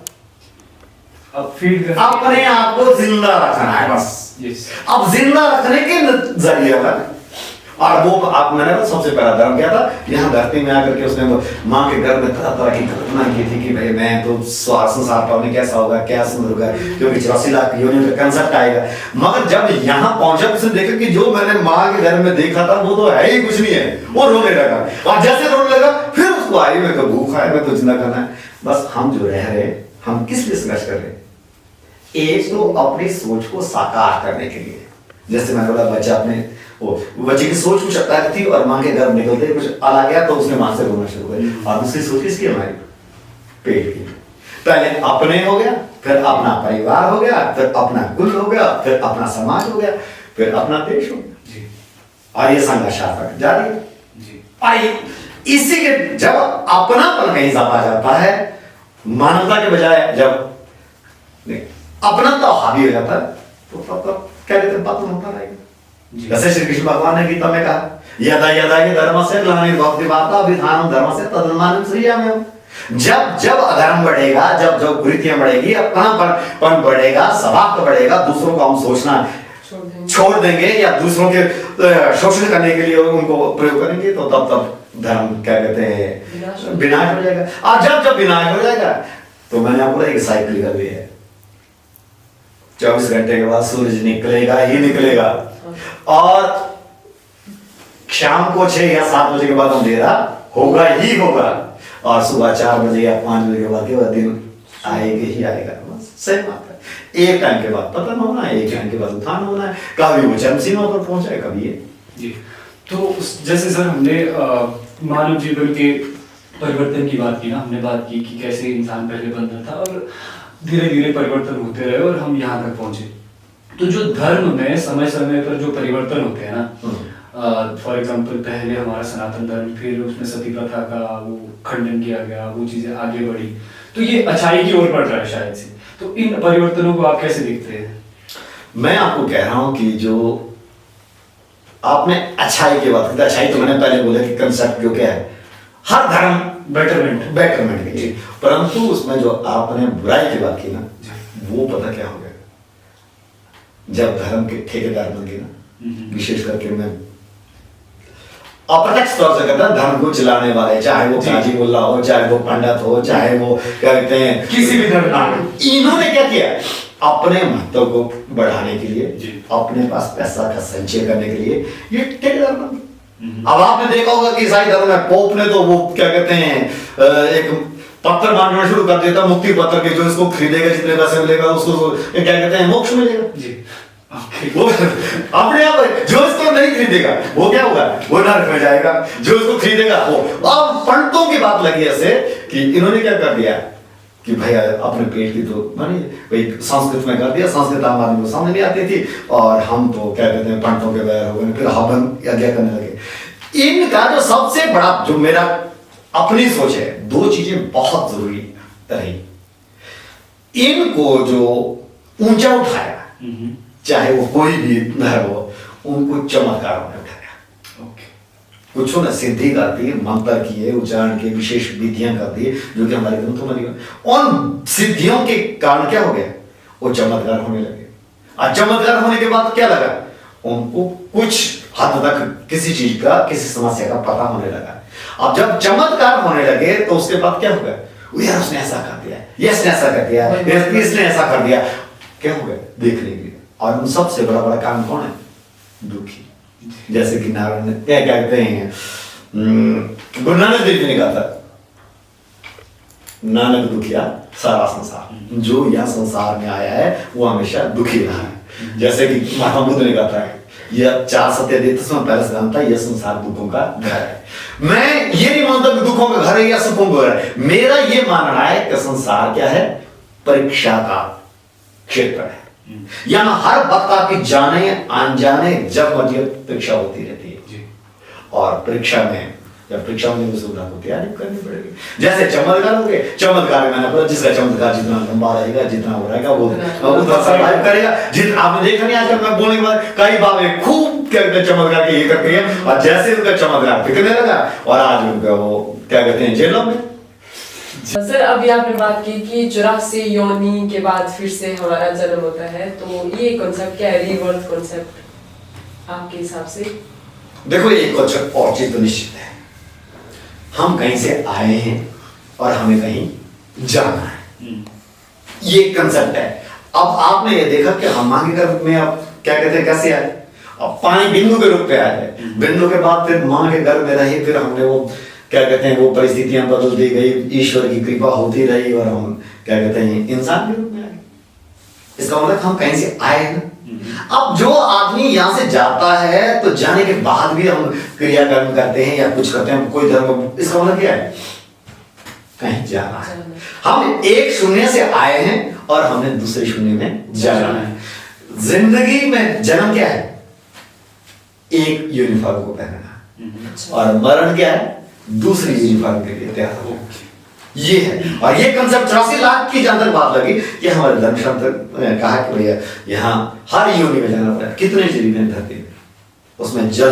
अब फीड अपने आप को जिंदा रखना है बस। अब जिंदा रखने के जरिए है, और वो आप मैंने सबसे पहला धर्म क्या था, यहाँ धरती में आकर के उसने माँ के घर में तरह तरह की कल्पना की थी कि भाई मैं तो संसार पाने कैसा होगा, क्या सुंदर होगा, क्योंकि 84 लाख योनियों का कंसेप्ट आएगा। मगर जब यहाँ पहुंचा उसने देखा कि जो मैंने माँ के घर में देखा था वो तो है ही कुछ नहीं है, वो रोने लगा, और जैसे रोने लगा फिर उसको आई मैं तो भूखा है, मैं तो जिंदा करना है। बस हम जो रह रहे हम किस लिए संघर्ष कर रहे हैं? एक तो अपनी सोच को साकार करने के लिए, जैसे मैंने बोला बच्चा अपने बच्चे की सोच कुछ अलग थी और मां के घर निकलते कुछ अलग गया, तो उसने मां से रोना शुरू किया। और दूसरी सोच किसकी? हमारी पेट की। पहले अपने हो गया, फिर अपना परिवार हो गया, फिर अपना कुल हो गया, फिर अपना समाज हो गया, फिर अपना देश हो गया, और ये संघर्ष जारी है। और इसी के जब अपनापन कहीं ज्यादा जाता है, मानवता के बजाय जब अपना तो हावी हो जाता है, तो तब क्या कहते हैं बात होता रहेगा। जैसे श्री कृष्ण भगवान ने गीता में कहा, यदा यदा हि धर्मस्य ग्लानिर्भवति विधानम धर्मस्य तदनुमानं सृजाम्यहम्। जब जब अधर्म बढ़ेगा, जब जब कुरीतियां बढ़ेगी, अपनापन बढ़ेगा, स्वभाव बढ़ेगा, दूसरों को हम सोचना छोड़ देंगे या दूसरों के शोषण करने के लिए उनको प्रयोग करेंगे, तो तब धर्म क्या कहते हैं विनाश हो जाएगा। और जब जब विनाश हो जाएगा, तो मैंने आपको एक साइकिल कर दी है, 24 घंटे के बाद सूरज निकलेगा ही निकलेगा, और शाम को 6 या 7 बजे के बाद अंधेरा होगा ही होगा, और सुबह 4 बजे या 5 बजे के बाद दिन आएगा ही आएगा। बस सही बात है। एक टाइम के बाद पतन होना है, एक टाइम के बाद उत्थान होना है, कभी वो चरम सीमा पर पहुंचा है, कभी ये। जी, तो जैसे सर हमने मानव जीवन के परिवर्तन की बात की ना, हमने बात की कि कैसे इंसान पहले बनता था और धीरे धीरे परिवर्तन होते रहे और हम यहाँ तक पहुंचे। तो जो धर्म में समय समय पर जो परिवर्तन होते हैं ना, फॉर एग्जाम्पल पहले हमारा सनातन धर्म, फिर उसमें सती प्रथा का वो खंडन किया गया, वो चीजें आगे बढ़ी, तो ये अच्छाई की ओर बढ़ रहा है शायद से। तो इन परिवर्तनों को आप कैसे देखते हैं? मैं आपको कह रहा हूं कि जो आपने अच्छाई की बात की, अच्छाई तो मैंने पहले बोला कि कंसेप्ट जो क्या है, हर धर्म बेटरमेंट के लिए, परंतु उसमें जो आपने बुराई की बात की ना, वो पता क्या हो गया, जब धर्म के ठेकेदार बन गए ना, विशेष करके मैं अप्रत्यक्ष तौर से कहता धर्म को चलाने वाले, चाहे वो काजी मुल्ला हो, चाहे वो पंडित हो, चाहे वो क्या कहते हैं किसी भी धर्म, इन्होंने क्या किया, अपने महत्व को बढ़ाने के लिए, अपने पास पैसा का संचय करने के लिए ये ठेकेदार बन गए। अब आपने देखा होगा कि ईसाई धर्म में पोप ने तो वो क्या कहते हैं एक पत्र बांटना शुरू कर देता, मुक्ति पत्र के, जो इसको खरीदेगा जितने पैसे मिलेगा उसको क्या कहते हैं मोक्ष मिलेगा जी। वो अपने आप जो इसको नहीं खरीदेगा वो क्या होगा, वो नरक में जाएगा, जो इसको खरीदेगा वो। अब पंडितों की बात लगी ऐसे कि इन्होंने क्या कर दिया कि भैया अपने पेट की तो मानी भाई संस्कृत में कर दिया, संस्कृत आम आदमी को समझ नहीं आती थी और हम तो क्या कहते हैं पंडितों के बैर हो गए, फिर हवन यज्ञ करने लगे। इनका जो सबसे बड़ा, जो मेरा अपनी सोच है, दो चीजें बहुत जरूरी रही। इनको जो ऊंचा उठाया, चाहे वो कोई भी धर्म हो, उनको चमत्कारों ने उठाया। कुछ ने सिद्धि कर दी, मंत्र किए, उच्चारण के विशेष विधियां कर दी, जो कि हमारे ग्रंथों में नहीं। उन सिद्धियों के कारण क्या हो गया, वो चमत्कार होने लगे। और चमत्कार होने के बाद क्या लगा, उनको कुछ हद तक किसी चीज का, किसी समस्या का पता होने लगा। अब जब चमत्कार होने लगे तो उसके बाद क्या हो गया, यार उसने ऐसा कर दिया, इसने ऐसा कर दिया, इसने ऐसा कर दिया, क्या हो गया देखने के लिए। और उन सबसे बड़ा बड़ा काम कौन है, दुखी। जैसे कि नारायण ने क्या कहते हैं, गुरु नानक देव जी ने कहा था, नानक दुखिया सारा संसार, जो यह संसार में आया है वो हमेशा दुखी रहा है। जैसे कि महात्मा बुद्ध ने कहा था, यह 4 सत्य देते पहले सिद्धांत था, यह संसार दुखों का घर है। मैं ये नहीं मानता कि दुखों का घर है या सुखों का घर है, मेरा ये मानना है कि संसार क्या है, परीक्षा का क्षेत्र है। यहां हर वक्त आपकी जाने अनजाने जब मर्जी परीक्षा होती रहती है। और परीक्षा में जब परीक्षा होने की सुविधा को तैयारी करनी पड़ेगी। जैसे चमत्कार हो गए, चमत्कार में ना जिसका चमत्कार जितना लंबा रहेगा, जितना हो रहेगा वो उतना सर्वाइव करेगा। जितना आपने देखा नहीं, आजकल मैं बोलने के बाद कई बार खूब क्या कहते हैं चमत्कार की ये करते हैं, और जैसे उनका चमत्कार बिकने लगा और आज उनका वो क्या कहते हैं जेलों में। सर अभी आपने बात की कि 84 योनि के बाद फिर से हमारा जन्म होता है, तो ये कॉन्सेप्ट क्या है, रीबर्थ कॉन्सेप्ट आपके हिसाब से? देखो एक कुछ और चीज तो निश्चित है, हम कहीं से आए हैं और हमें कहीं जाना है, ये कंसेप्ट है। अब आपने ये देखा कि हम मां के गर्भ में अब क्या कहते हैं कैसे आए, अब पानी बिंदु के रूप में आए, बिंदु के बाद फिर मां के गर्भ में रहे, फिर हमने वो क्या कहते हैं वो परिस्थितियां बदल दी गई, ईश्वर की कृपा होती रही और हम क्या कहते हैं इंसान के रूप में आए। इसका मतलब हम कहीं से आए हैं। अब जो आदमी यहाँ से जाता है तो जाने के बाद भी हम क्रियाकर्म करते हैं या कुछ करते हैं, कोई धर्म, इसका मतलब क्या है, कहीं जाना है। हम एक शून्य से आए हैं और हमने दूसरे शून्य में जाना है। जिंदगी में जन्म क्या है, एक यूनिफॉर्म को पहनना, और मरण क्या है, दूसरी यूनिफॉर्म के लिए तैयार हो। ये है, और ये कंसेप्ट 84 लाख की जहां तक बात लगी कि हमारे धर्मशास्त्र कहा कि भैया यहाँ हर योनि में जाना पड़ा। कितने जीवन हैं धरती में, उसमें जल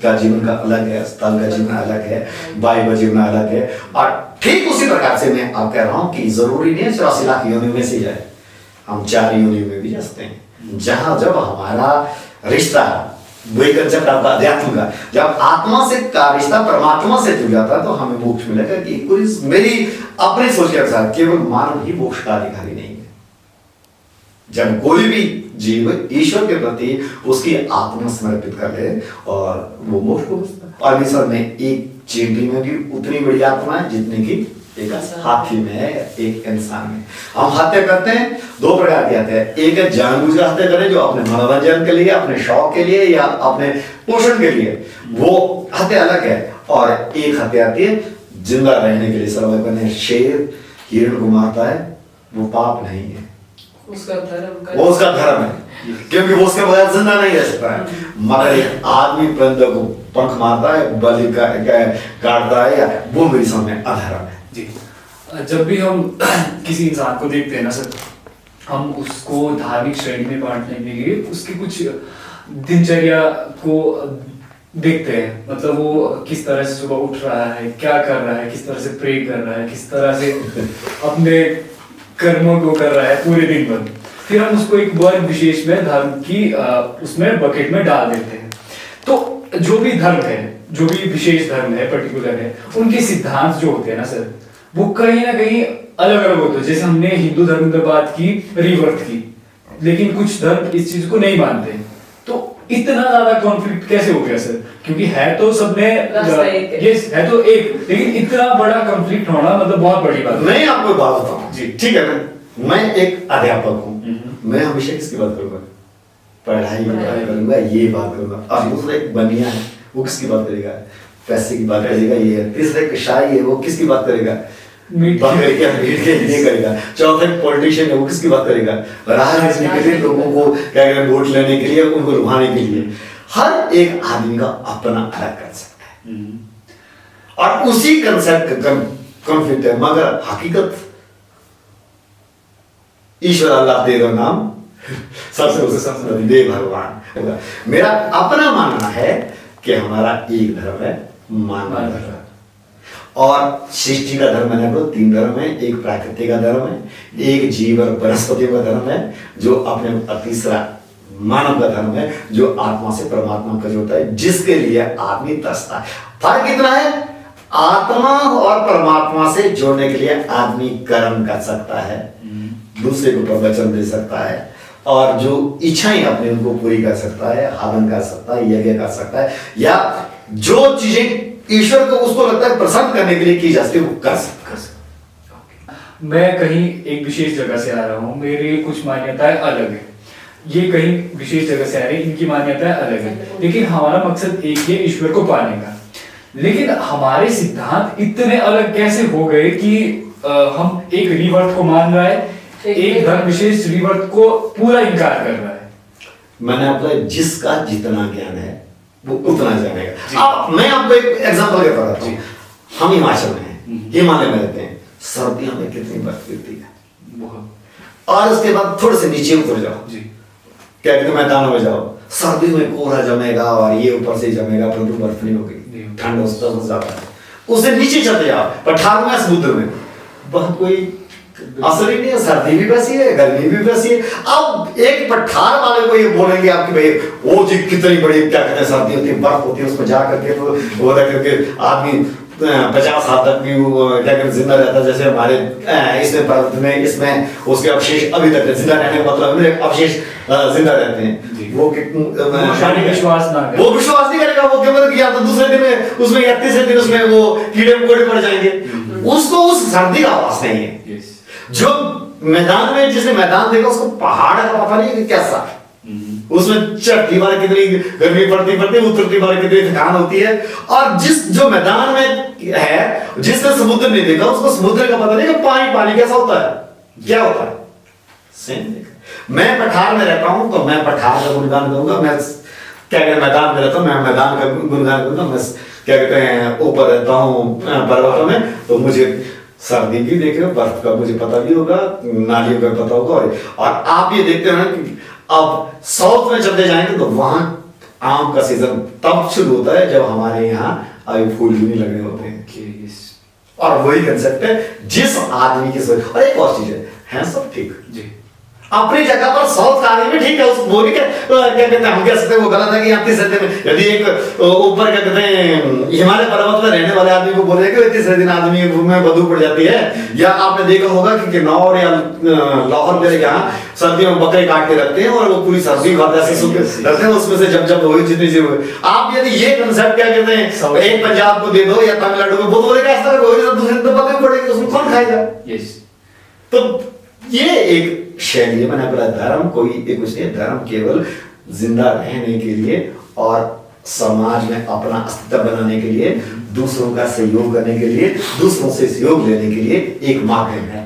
का जीवन का अलग है, स्थल का जीवन अलग है, वायु का जीवन अलग है। और ठीक उसी प्रकार से मैं आप कह रहा हूं कि जरूरी नहीं है 84 लाख योनि में से जाए, हम 4 योनि में भी जा सकते हैं। जहां जब हमारा रिश्ता, वही कंसेप्ट आपका अध्यात्म का, जब आत्मा से का रिश्ता परमात्मा से जुड़ जाता है तो हमें मोक्ष मिलेगा। कि कोई मेरी अपनी सोच के अनुसार केवल मानव ही मोक्ष का अधिकारी नहीं है। जब कोई भी जीव ईश्वर के प्रति उसकी आत्मा समर्पित कर ले और वो मोक्ष को परमेश्वर में एक चींटी में भी उतनी बड़ी आत्मा है जितनी की एक हाथी में है, एक इंसान में। हम हत्या करते हैं, दो प्रकार की हत्या है। एक है जानबूझकर हत्या करें, जो अपने मनोरंजन के लिए, अपने शौक के लिए या अपने पोषण के लिए, वो हत्या अलग है। और एक हत्या आती है जिंदा रहने के लिए, सर्वाइव करने। शेर हिरण को मारता है, वो पाप नहीं है, उसका धर्म वो उसका धर्म है, क्योंकि वो उसके बगैर जिंदा नहीं रह सकता है। मगर एक आदमी परिंदे को पंख मारता है, बलि काटता है, या वो मेरी सामने अधर्म है। जी, जब भी हम किसी इंसान को देखते हैं ना सर, हम उसको धार्मिक श्रेणी में बांटने के लिए उसकी कुछ दिनचर्या को देखते हैं। मतलब वो किस तरह से सुबह उठ रहा है, क्या कर रहा है, किस तरह से प्रे कर रहा है, किस तरह से अपने कर्मों को कर रहा है पूरे दिन भर। फिर हम उसको एक वर्ग विशेष में धर्म की उसमें बकेट में डाल देते हैं। तो जो भी धर्म है, जो भी विशेष धर्म है, पर्टिकुलर है, उनके सिद्धांत जो होते हैं ना सर, वो कहीं ना कहीं अलग अलग होते हैं। जैसे हमने हिंदू धर्म में बात की रीबर्थ की, लेकिन कुछ धर्म इस चीज को नहीं मानते। तो इतना ज्यादा कॉन्फ्लिक्ट कैसे हो गया सर? क्योंकि है तो सबने ये है तो एक, लेकिन इतना बड़ा कॉन्फ्लिक्ट होना मतलब बहुत बड़ी बात है। मैं आपको बात बताऊं जी, ठीक है। मैं एक अध्यापक हूँ, मैं हमेशा किसकी बात करूंगा? पढ़ाई की बात करूंगा, ये बात करूंगा। और दूसरा एक बनिया है, वो किसकी बात करेगा? पैसे की बात करेगा। ये है। तीसरा एक शाही है, वो किसकी बात करेगा? मीट के लिए करेगा। चौथा एक पॉलिटिशियन है, वो किसकी बात करेगा? राजनीति के लिए, लोगों को क्या कहते हैं, वोट लेने के लिए, उनको लुभाने के लिए। हर एक आदमी का अपना अलग कंसेप्ट है, और उसी कंसेप्ट का कॉन्फ्लिक्ट है। मगर हकीकत ईश्वर अल्लाह दे दो नाम सबसे दे भगवान। मेरा अपना मानना है कि हमारा एक धर्म है, मानव धर्म। और सृष्टि का धर्म मैंने बोला 3 धर्म है। एक प्रकृति का धर्म है, एक जीव और वनस्पतियों का धर्म है, जो अपने, तीसरा मानव का धर्म है, जो आत्मा से परमात्मा का जोड़ता है, जिसके लिए आदमी तरसता है। फर्क इतना है, आत्मा और परमात्मा से जोड़ने के लिए आदमी कर्म कर सकता है, दूसरे को प्रवचन दे सकता है, और जो इच्छाएं अपने उनको पूरी कर सकता है, हवन कर सकता है, यज्ञ कर सकता है, या जो चीजें ईश्वर को उसको लगता है प्रसन्न करने के लिए की जा सकती है, वो कर सकता है। मैं कहीं एक विशेष जगह से आ रहा हूँ, मेरी कुछ मान्यताएं अलग है, ये कहीं विशेष जगह से आ रही है, इनकी मान्यताएं अलग है, लेकिन हमारा मकसद एक है, ईश्वर को पाने का। लेकिन हमारे सिद्धांत इतने अलग कैसे हो गए कि हम एक रीबर्थ को मान रहा है, एक धर्म विशेष रीबर्थ को पूरा इनकार कर रहा है। मैंने आपको जिसका जितना ज्ञान है वो उतना जानेगा। अब मैं आपको एक एग्जांपल देता हूँ। हम हिमाचल में हैं, हिमालय में रहते हैं, सर्दियों में कितनी बर्फ गिरती है, और उसके बाद थोड़े से नीचे उतर जाओ जी, क्या कहते मैदानों में जाओ, सर्दियों में कोहरा जमेगा और ये ऊपर से जमेगा, परंतु बर्फ नहीं होगी, ठंड उसका जाता है। उससे नीचे चलते जाओ, पठारों में, समुद्र में, वह कोई असर ही नहीं है। सर्दी भी वैसी है, गर्मी भी वैसी है। अब एक पठार वाले को ये बोलेंगे आपकी भाई वो जी कितनी बड़ी क्या कहते हैं सर्दी होती है, बर्फ होती है, उसमें जा करके तो वो रख करके आदमी 50 साल तक भी क्या कहते जिंदा रहता है। जैसे हमारे इसमें पर्वत में, इसमें उसके अवशेष अभी तक जिंदा रहने का मतलब अवशेष जिंदा रहते हैं। वो विश्वास नहीं करेगा, वो केवल या तो दूसरे दिन में उसमें या तीसरे दिन उसमें वो कीड़े मकोड़े पड़ जाएंगे, उसको उस सर्दी का आवाज नहीं है। जो मैदान में, जिसने मैदान देखा उसको पहाड़ का पता नहीं है कैसा, उसमें चढ़ती बार कितनी गर्मी पड़ती उतरती बार कितनी थकान होती है। और जो मैदान में है, जिसने समुद्र नहीं देखा उसको समुद्र का पता नहीं कि पानी कैसा होता है, क्या होता है। सेम मैं पठार में रहता हूं तो मैं पठार का गुणगान करूंगा, मैं क्या कहते मैदान में रहता हूँ मैं मैदान का गुणगान करूंगा, मैं क्या कहते हैं ऊपर रहता हूँ पर्वतों में तो मुझे सर्दी भी देखे, बर्फ का मुझे पता भी होगा, नालियों का पता होगा। और आप ये देखते हैं कि अब साउथ में चलते जाएंगे तो वहां आम का सीजन तब शुरू होता है जब हमारे यहाँ अभी फूल भी नहीं लगने होते हैं। और वही कंसेप्ट है जिस आदमी की सोच। और एक और चीज है सब ठीक जी, अपनी जगह पर साउथ का आदमी ठीक है, वो भी क्या कहते हैं, हम कह सकते हैं वो गलत है कि आप तीसरे दिन यदि एक ऊपर क्या कहते हैं हिमालय पर्वत में रहने वाले आदमी को बोले कि तीसरे दिन आदमी में बदबू पड़ जाती है। या आपने देखा होगा कि किन्नौर या लाहौर मेरे यहाँ सर्दियों में बकरे काट के रखते हैं और वो पूरी सर्दी रखते हैं, उसमें से जब हुई जितनी सी हुई। आप यदि ये कंसेप्ट क्या कहते हैं एक पंजाब को दे दो या तमिलनाडु को, वो तो बोलेगा ऐसा दूसरे दिन तो बदबू पड़ेगी, खाई जाए। यस। तो ये एक शैली है। मैंने बोला धर्म कोई एक कुछ नहीं, धर्म केवल जिंदा रहने के लिए और समाज में अपना अस्तित्व बनाने के लिए, दूसरों का सहयोग करने के लिए, दूसरों से सहयोग लेने के लिए एक माध्यम है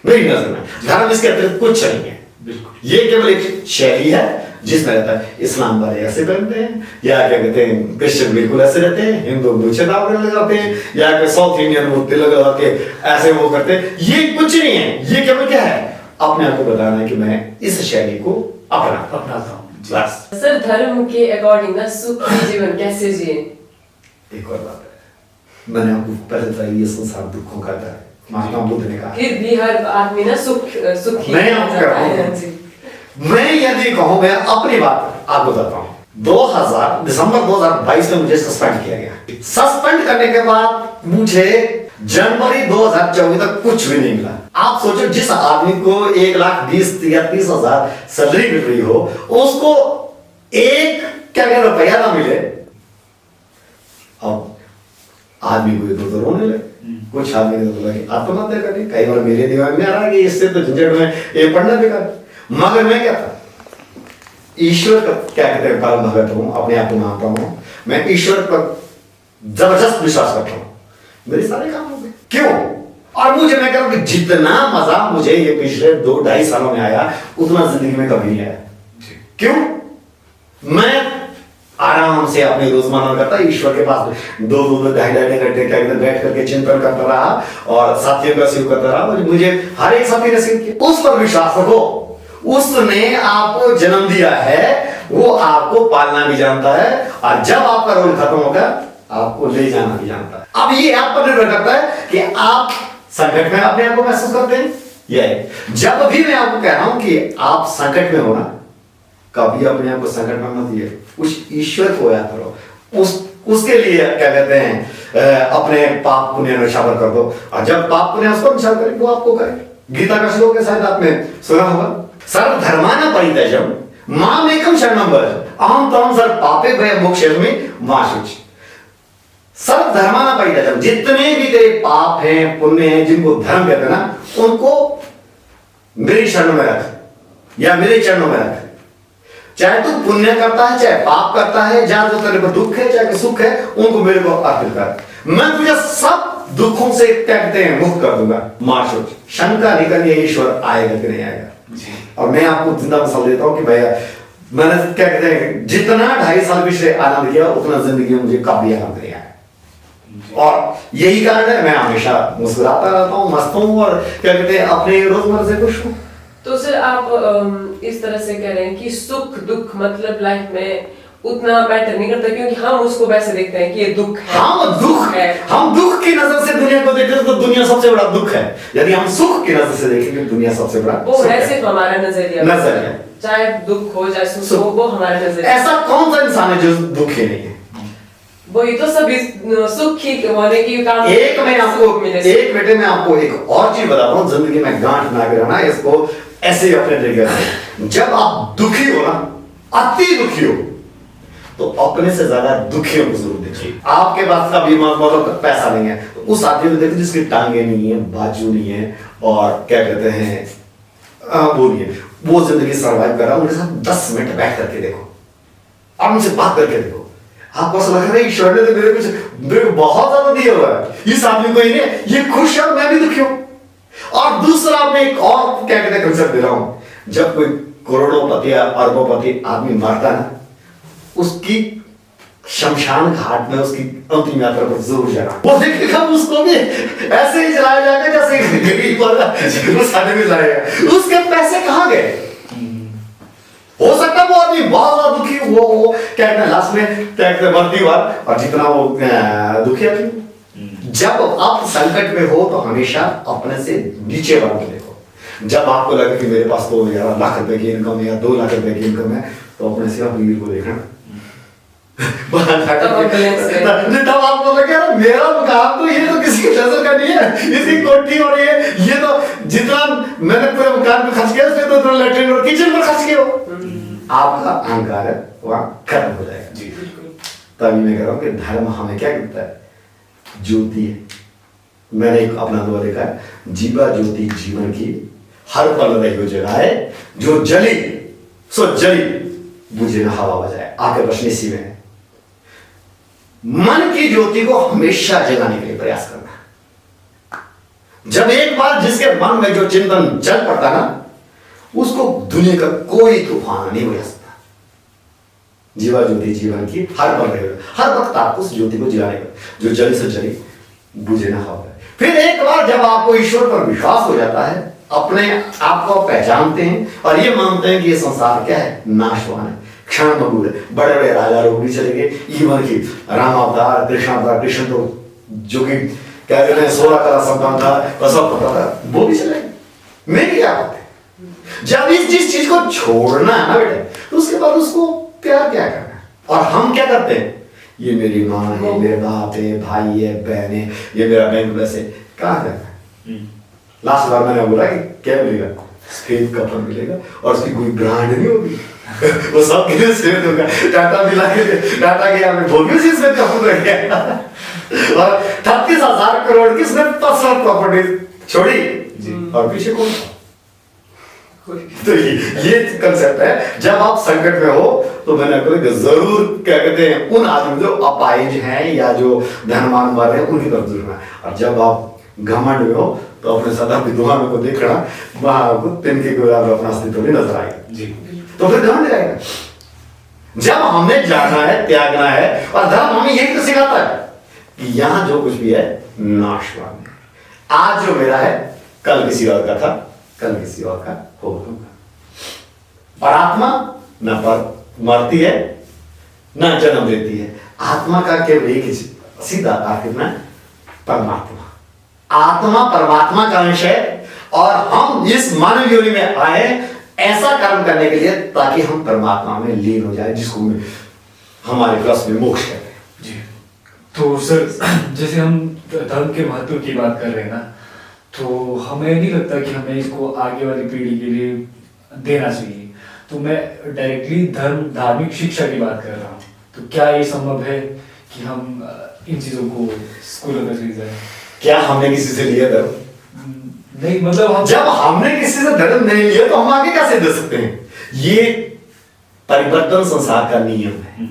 मेरी नजर में। धर्म इसके अतिरिक्त कुछ नहीं है। बिल्कुल। ये केवल एक शैली है जिसमें रहता है इस्लाम वाले ऐसे पहनते हैं, या क्या कहते हैं क्रिश्चियन बिल्कुल ऐसे रहते हैं, हिंदू मूछें दाव लगाते हैं, या कि साउथ इंडियन वो तिलक लगा के ऐसे वो करते हैं। ये कुछ नहीं है, ये केवल क्या है, अपने आप को बताना है कि मैं इस शैली को अपनाता हूँ बस। सर धर्म के अकॉर्डिंग ना सुखी जीवन कैसे जिए? एक और बात है, मैंने आपको पहले बताया ये संसार दुखों का घर है, महात्मा बुद्ध ने कहा। फिर भी हर आदमी ना सुखी मैं आपको कह रहा हूँ, जी। मैं यदि कहूँ, मैं अपनी बात आपको बताता हूँ। दिसंबर 2022 में मुझे सस्पेंड किया गया। सस्पेंड करने के बाद मुझे जनवरी 2024 तक कुछ भी नहीं मिला। आप सोचो, जिस आदमी को 1,20,000 या 30,000 सैलरी मिल रही हो, उसको एक क्या कहते रुपया ना मिले। अब आदमी को तो रोने लगे, कुछ आदमी ने बोला कि आत्महत्या करनी। कई बार मेरे दिमाग में आ रहा है कि इससे तो झंझट में ये पढ़ना बेकार। मगर मैं क्या था, ईश्वर का क्या कहते हैं परम भगत हूं, अपने आप को मानता हूं। मैं ईश्वर पर जबरदस्त विश्वास करता हूं, मेरे सारे काम हो गए। क्यों? और मुझे मैं कह रहा हूं कि जितना मजा मुझे ये पिछले 2-2.5 सालों में आया, उतना जिंदगी में कभी नहीं आया। क्यों? मैं आराम से अपने रोजमर्रा करता, ईश्वर के पास 2-2 ढाई घंटे बैठ करके चिंतन करता रहा और साथियों का सेव करता रहा। मुझे हर एक साथी ने सेव किया। उस पर विश्वास रखो, उसने आपको जन्म दिया है, वो आपको पालना भी जानता है, और जब आपका रोल खत्म होगा आपको ले जाना भी जानता है। अब ये आप पर निर्भर करता है कि आप संकट में अपने आप को महसूस करते हैं। यह जब भी मैं आपको कह रहा हूं कि आप संकट में हो ना, कभी अपने आप को संकट में मत दिए, उस ईश्वर को याद करो, उसके लिए क्या कहते हैं अपने पाप पुण्य निशावर कर दो, और जब पाप पुण्य उसको निशावर करे वो आपको करे। गीता का श्लोक है, शायद आपने सुना होगा, सर्वधर्मान् परित्यज्य माम् एकं शरणं व्रज अहं त्वं सर्व पापेभ्यो मोक्षयिष्यामि मा शुचि। सर्वधर्मान् परित्यज्य, जितने भी तेरे पाप हैं पुण्य हैं, जिनको धर्म कहते हैं ना, उनको मेरी शरण में रख या मेरे चरणों में रख। चाहे तू पुण्य करता है, चाहे पाप करता है, जहां जो तेरे को दुख है चाहे सुख है, उनको मेरे को अर्पित कर। मैं तुझे सब दुखों से क्या कहते हैं मुक्त कर दूंगा। माशुच शंका नहीं करनी, ईश्वर आएगा कि नहीं आएगा। और मैं आपको जिंदा मिसाल देता हूं कि भैया मैंने क्या कहते हैं जितना 2.5 साल पिछले आनंद किया, उतना जिंदगी में मुझे कभी आनंद नहीं आया। और यही कारण है मैं हमेशा मुस्कुराता रहता हूँ, मस्त हूँ, और क्या कहते हैं अपने रोजमर्रा से खुश हूँ। तो सर आप इस तरह से कह रहे हैं कि सुख दुख मतलब लाइफ में उतना मैटर नहीं करता, क्योंकि हम उसको वैसे देखते हैं कि ये दुख है। हम दुख की नजर से दुनिया को देखते हैं तो दुनिया सबसे बड़ा दुख है। यदि हम सुख की नजर से देखेंगे दुनिया सबसे बड़ा वो है सिर्फ हमारा नजरिया, चाहे दुख हो चाहे सुख हो, वो हमारा नजरिया। ऐसा कौन सा इंसान है जो दुखी नहीं है? वही तो सब सुखी होने की काम। एक बेटे में आपको एक और चीज बताता हूँ, जिंदगी में गांठ ना गिराना, इसको ऐसे ही अपने तरीके से। जब आप दुखी हो ना, अति दुखी हो, तो अपने से ज्यादा दुखियों को जरूर देखिए। आपके पास कभी पैसा नहीं है, तो उस आदमी को देखो जिसकी टांगे नहीं है, बाजू नहीं है, और क्या कहते हैं वो नहीं है, वो जिंदगी सर्वाइव कर रहा है। उनके साथ 10 मिनट बैठ करके देखो और उनसे बात करके देखो, आपको ऐसा लग रहा है ईश्वर ने तो मेरे को बहुत ज्यादा दिया हुआ है, इस आदमी को ही नहीं, ये खुश है और मैं भी दुखी हूं। और दूसरा मैं एक और क्या कहते हैं कंसेप्ट दे रहा हूं, जब कोई करोड़ोंपति या अरबोंपति आदमी मरता है, उसकी शमशान घाट में उसकी अंतिम यात्रा पर जरूर जाना, वो देखेगा उसको भी ऐसे ही जलाया जाएगा जैसे गरीब वाला उस आदमी जलाएगा। उसके पैसे कहां गए? हो सकता है वो आदमी बहुत ज्यादा दुखी, वो क्या कहते हैं लास्ट में क्या कहते हैं मरती बार, और जितना वो दुखी आदमी। जब आप संकट में हो तो हमेशा अपने से नीचे वालों को देखो। जब आपको लगे कि मेरे पास तो 1 लाख रुपए की इनकम है या 2 लाख रुपए की इनकम है, तो अपने से अमीर को देखना। तब आपको लगे मेरा मुकाम तो ये तो किसी की नजर का नहीं है, इसकी कोठी और ये तो जितना मैंने पूरे मकान में खर्च किया उसमें तो इतना लैट्रिन और किचन में खर्च किया, आपका अहंकार है वहां खत्म हो जाएगा। तभी मैं कह रहा हूं कि धर्म हमें क्या कहता है? ज्योति है, मैंने एक अपना अनुभव देखा है, जीवा ज्योति जीवन की हर पल रही जगाए, जो जली सो जली, बुझे न हवा बजाए। आगे प्रश्न इसी में है, मन की ज्योति को हमेशा जगाने के लिए प्रयास करना। जब एक बार जिसके मन में जो चिंतन चल पड़ता ना, उसको दुनिया का कोई तूफान नहीं हो सकता। जीवा ज्योति जीवन की हर पल रहे, हर वक्त आपको उस ज्योति को जगाने का, जो जली से जली, बुझे ना हवा। फिर एक बार जब आपको ईश्वर पर विश्वास हो जाता है, अपने आप को पहचानते हैं और ये मानते हैं कि ये संसार क्या है, नाशवान है, क्षण भंगुर है। बड़े बड़े राजा लोग भी चले गए, इवन की राम अवतार, कृष्ण अवतार, कृष्ण तो जो कि क्या कहते हैं 16 कला संतान था, वह सब पता था, वो भी चले गए। मेरी क्या बात है, जब इस जिस चीज को छोड़ना है ना बेटे, तो उसके बाद उसको प्यार क्या करना है। और हम क्या करते हैं, ये मेरी माँ है, मेरे बाप है, भाई है, बहन है, ये मेरा बैंक बैलेंस है, कहाँ करना है। लास्ट बार मैंने बोला कि क्या मिलेगा, सफेद कफन मिलेगा और उसकी कोई ब्रांड नहीं होगी वो सब के लिए सफेद होगा। टाटा मिला के, टाटा के यहाँ पे वो भी उसी सफेद कफन रख गया और 38,000 करोड़ की उसने पर्सनल प्रॉपर्टी छोड़ी और पीछे कौन था। तो ये कंसेप्ट है, जब आप संकट में हो तो मैंने आपको जरूर क्या कहते हैं, उन आदमी जो अपाहिज हैं या जो धनवान वाले हैं उनकी तरफ जुड़ना है। और जब आप घमंड में हो तो अपने सदा विद्वानों को देखना, वहां आपको तिनके के बराबर अपना अस्तित्व भी नजर आएगा जी। तो फिर घमंड रहेगा। जब हमें जाना है, त्यागना है, और धर्म हमें यही तो सिखाता है कि यहां जो कुछ भी है नाशवान है। आज जो मेरा है कल किसी और का था, कल किसी और का होगा। और आत्मा न पर मरती है न जन्म देती है। आत्मा का केवल एक ही सीधा अर्थ है, परमात्मा। आत्मा परमात्मा का अंश है और हम इस मानव योनि में आए ऐसा कर्म करने के लिए ताकि हम परमात्मा में लीन हो जाए, जिसको हमारे प्रश्न में मोक्ष कहते हैं जी। तो सर, जैसे हम धर्म के महत्व की बात कर रहे हैं ना, तो हमें नहीं लगता कि हमें इसको आगे वाली पीढ़ी के लिए देना चाहिए। तो मैं डायरेक्टली धार्मिक शिक्षा की बात कर रहा हूँ। तो क्या ये संभव है कि हम इन चीजों को स्कूलों में ले जाए? क्या हमने किसी से लिया धर्म? नहीं, मतलब जब हमने किसी से धर्म नहीं लिया तो हम आगे कैसे दे सकते हैं? ये परिवर्तन संसार का नियम है।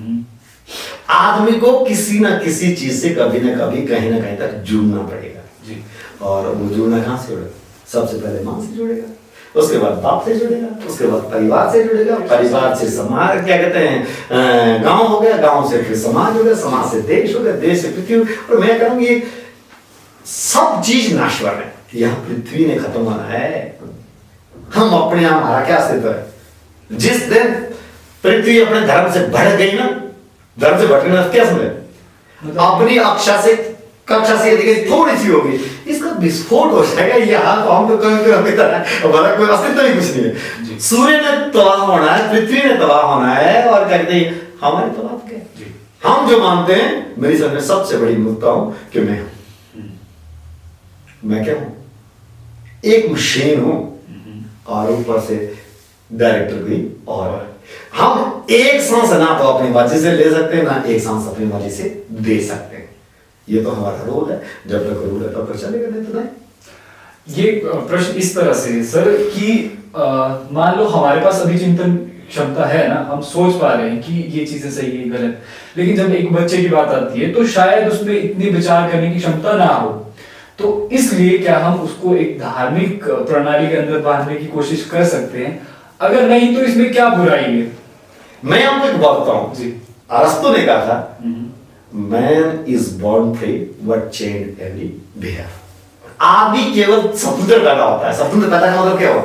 आदमी को किसी ना किसी चीज से कभी ना कभी कहीं ना कहीं तक जुड़ना पड़ेगा जी। और वो जुड़ना कहां से जुड़ेगा? सबसे पहले मां से जुड़ेगा, उसके बाद बाप से जुड़ेगा, उसके बाद परिवार से जुड़ेगा, परिवार से समाज, क्या कहते हैं, गांव हो गया, गांव से फिर समाज हो गया, समाज से देश हो गया, देश से पृथ्वी। और मैं कहूंगी सब चीज नाशवान है। यह पृथ्वी ने खत्म होना है, हम अपने यहां, हमारा क्या अस्तित्व है? जिस दिन पृथ्वी अपने धर्म से भटक गई ना, धर्म से भटकना क्या समझे, अपनी कक्षा से यदि थोड़ी सी होगी, इसका विस्फोट हो जाएगा। यहाँ तो हम तो कभी हमारा कोई अस्तित्व ही कुछ नहीं है। सूर्य ने तबाह होना है, पृथ्वी ने तबाह होना है, और कहते हैं हमारी तबाह क्या? हम जो मानते हैं, मेरी समझ में सबसे बड़ी मूर्खता हूं कि मैं क्या हूं? एक मशीन हूं और ऊपर से डायरेक्टर भी। और हम एक सांस ना तो अपनी मर्जी से ले सकते हैं, ना एक सांस अपनी मर्जी से दे सकते हैं। ये तो हमारा रूल है, जब तक रूल है तब तक चलेगा, नहीं तो नहीं। ये प्रश्न इस तरह से सर कि मान लो हमारे पास अभी चिंतन क्षमता है ना, हम सोच पा रहे हैं कि ये चीजें सही है गलत, लेकिन जब एक बच्चे की बात आती है तो शायद उसमें इतनी विचार करने की क्षमता ना हो। तो इसलिए क्या हम उसको एक धार्मिक प्रणाली के अंदर बांधने की कोशिश कर सकते हैं? अगर नहीं तो इसमें क्या बुराई है? मैं आपको एक बात बताऊं जी। अरस्तु ने कहा था, man is born free but changed every behaviour. आदमी केवल स्वतंत्र पैदा होता है। स्वतंत्र पैदा का मतलब क्या हुआ?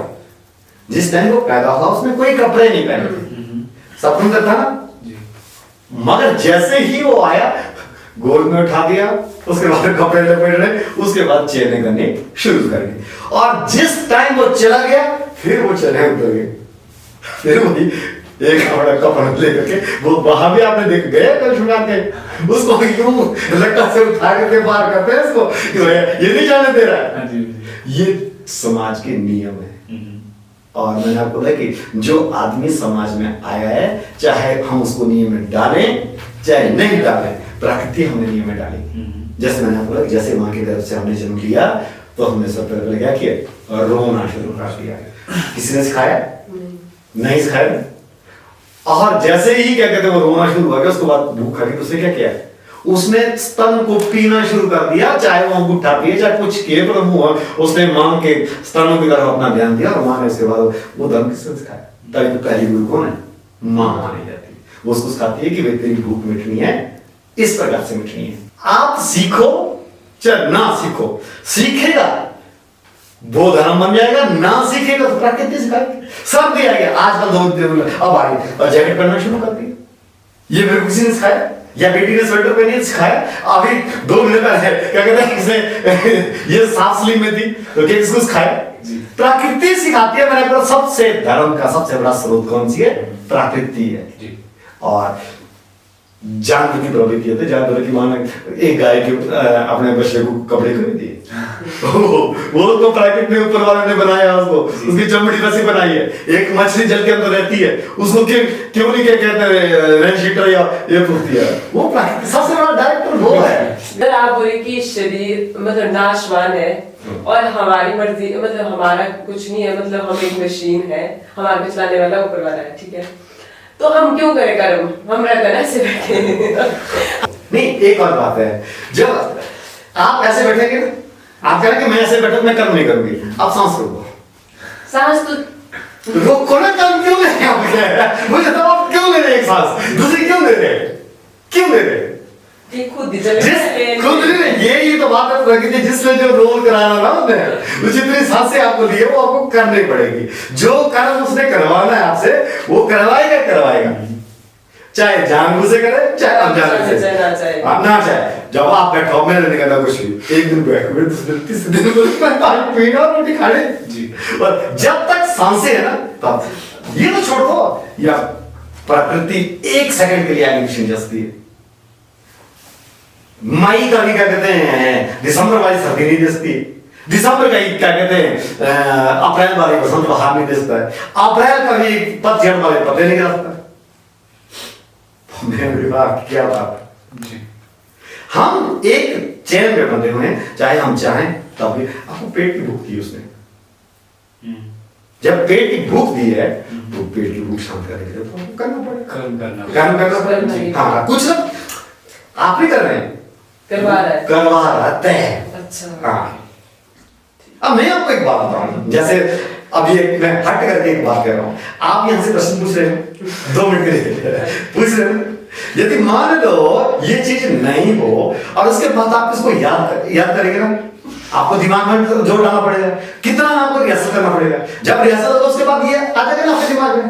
जिस टाइम वो पैदा हुआ उसने कोई कपड़े नहीं पहने, स्वतंत्र था ना। मगर जैसे ही वो आया, गोद में उठा दिया, उसके बाद कपड़े लपेट रहे, उसके बाद चेहरे करने शुरू कर दी। और जिस टाइम वो चला गया, फिर वो चले उतर गए, फिर वही एक कपड़ा लेकर के वो वहां भी आपने देख गए कल छुड़ा के उसको यूं लट्टा से उठा के बाहर करते हैं इसको कि ये नहीं जाने दे रहा है। ये समाज के नियम है। और मैंने आपको बोला कि जो आदमी समाज में आया है, चाहे हम उसको नियम में डालें चाहे नहीं डालें, प्रकृति हमें नियम में डालेगी। जैसे मैंने आपको बोला कि जैसे माँ के गर्भ से हमने जन्म लिया तो हमने सब पहले क्या किया, रोना शुरू कर दिया। किसी ने सिखाया? नहीं सिखाया। और जैसे ही क्या कहते हैं वो रोना शुरू हो गया, उसके बाद भूख खा के उसने क्या किया, उसने स्तन को पीना शुरू कर दिया, चाहे वो अंगूठा पिए चाहे कुछ किए, पर उसने मां के स्तनों की तरफ अपना ध्यान दिया। और मां ने उसके बाद वो धर्म किसने सिखाया? तभी तो पहली गुरु कौन है? मां मानी जाती है। वो उसको सिखाती है कि भाई तेरी भूख मिटनी है, इस प्रकार से मिटनी है। आप सीखो चाहे ना सीखो, सीखेगा वो धर्म बन जाएगा, ना सीखेगा तो प्रकृति सिखाएगी। सर्दी आई है आजकल, अब आ रही और जैकेट पहनना शुरू कर दी, ये मेरे को किसी ने सिखाया? या बेटी ने स्वेटर पहनी सिखाया? अभी 2 महीने पहले क्या कहते हैं इसने ये सांस ली में थी तो क्या किसको सिखाया? प्रकृति सिखाती है। मैंने कहा सबसे धर्म का सबसे बड़ा स्रोत कौन सी है? प्रकृति है। और जानवर की प्रवृत्ति होती है। जानवर की मां ने एक गाय के अपने बच्चे को कपड़े खरीद दिए वो तो प्राकृतिक ने ऊपर वाले ने बनाया, उसको उसकी चमड़ी वैसी बनाई है। एक मछली जल के अंदर रहती है, उसको क्यों नहीं क्या कहते हैं रेन शीटर या ये पूछती है, वो प्राकृतिक सबसे बड़ा डायरेक्टर वो है। अगर आप बोले कि शरीर मतलब नाशवान है और हमारी मर्जी, मतलब हमारा कुछ नहीं है, मतलब हम एक मशीन है, हमारे को चलाने वाला ऊपर वाला है, ठीक है, तो हम क्यों करें कर्म? हम रहते ना ऐसे बैठे नहीं, एक और बात है, जब आप ऐसे बैठेंगे ना, आप कह रहे हैं कि मैं ऐसे बैठा मैं कर्म नहीं करूंगी, आप सांस रोको। सांस तो रोको ना, कर्म क्यों ले रहे हैं? मुझे तो आप क्यों ले रहे हैं एक सांस, दूसरी क्यों ले रहे हैं? क्यों ले रहे हैं? खुद यही तो बात है प्रकृति, जिसने जो रोल कराया ना उसने, जितनी सांसें आपको दी है वो आपको करनी पड़ेगी। जो कर्म उसने करवाना है आपसे वो करवाएगा, चाहे जानबूझ से करे चाहे अनजाने से, ना चाहे। जब आप बैठो, मैंने नहीं करना कुछ भी, एक दिन बैठो, दूसरे दिन, तीसरे दिन पानी पीना और रोटी खाने जी। और जब तक सांसें है ना तब ये तो छोड़ दो, या प्रकृति 1 सेकंड के लिए एनिमेशन जसती है। मई का भी क्या कहते हैं दिसंबर वाली सर्दी नहीं दिसती, दिसंबर का ही क्या कहते हैं अप्रैल वाली बसंत बाहर नहीं दिसता है, अप्रैल का भी पतझड़ वाले पत्ते नहीं गिरता। क्या बात, हम एक चैन पे बंधे हुए हैं, चाहे हम चाहें तब भी। आपको पेट की भूख दी उसने, जब पेट की भूख दी है तो पेट की भूख शांत करने के लिए तो करना पड़ेगा। हाँ, कुछ ना आप ही कर रहे हैं, करवा रहा है। अच्छा। हाँ, अब मैं आपको एक बात बताऊं, जैसे अब ये मैं हट करके एक बात कह रहा हूं, आप यहां से प्रश्न पूछ रहे हैं 2 मिनट के लिए पूछ रहे हैं, यदि मान लो ये चीज नहीं हो और उसके बाद आप इसको याद करेंगे ना, आपको दिमाग में जोर डालना पड़ेगा, कितना आपको रिहर्सल करना पड़ेगा। जब रिहर्सल होगा उसके बाद ये आ जाएगा ना आपके दिमाग में।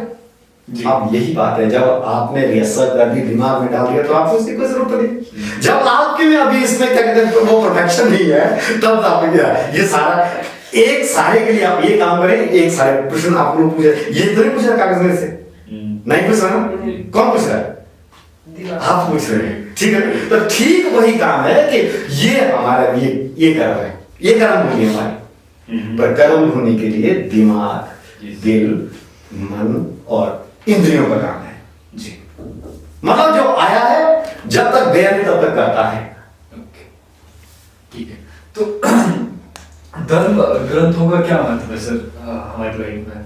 अब यही बात है, जब आपने रिहर्सल कर दी, दिमाग में डाल दिया, तो आपको उसकी कोई जरूरत नहीं। जब आपके में अभी इसमें क्या कहते हैं वो परफेक्शन नहीं है, तब आपने क्या ये सारा एक सारे के लिए आप ये काम करें। एक सारे प्रश्न आप लोग पूछे, ये तो नहीं पूछ रहा कागज में से, नहीं पूछ रहा ना, कौन पूछ रहा है? आप पूछ रहे हैं, ठीक है। तो ठीक वही काम है कि ये हमारा ये कर्म है, ये कर्म भूमि हमारी, पर कर्म भूमि के लिए दिमाग, दिल, मन और इंद्रियों का काम है जी। मतलब जो आया है जब तक गया नहीं तब तक करता है। ठीक है, तो धर्म ग्रंथों का क्या मतलब है सर हमारी लाइफ में?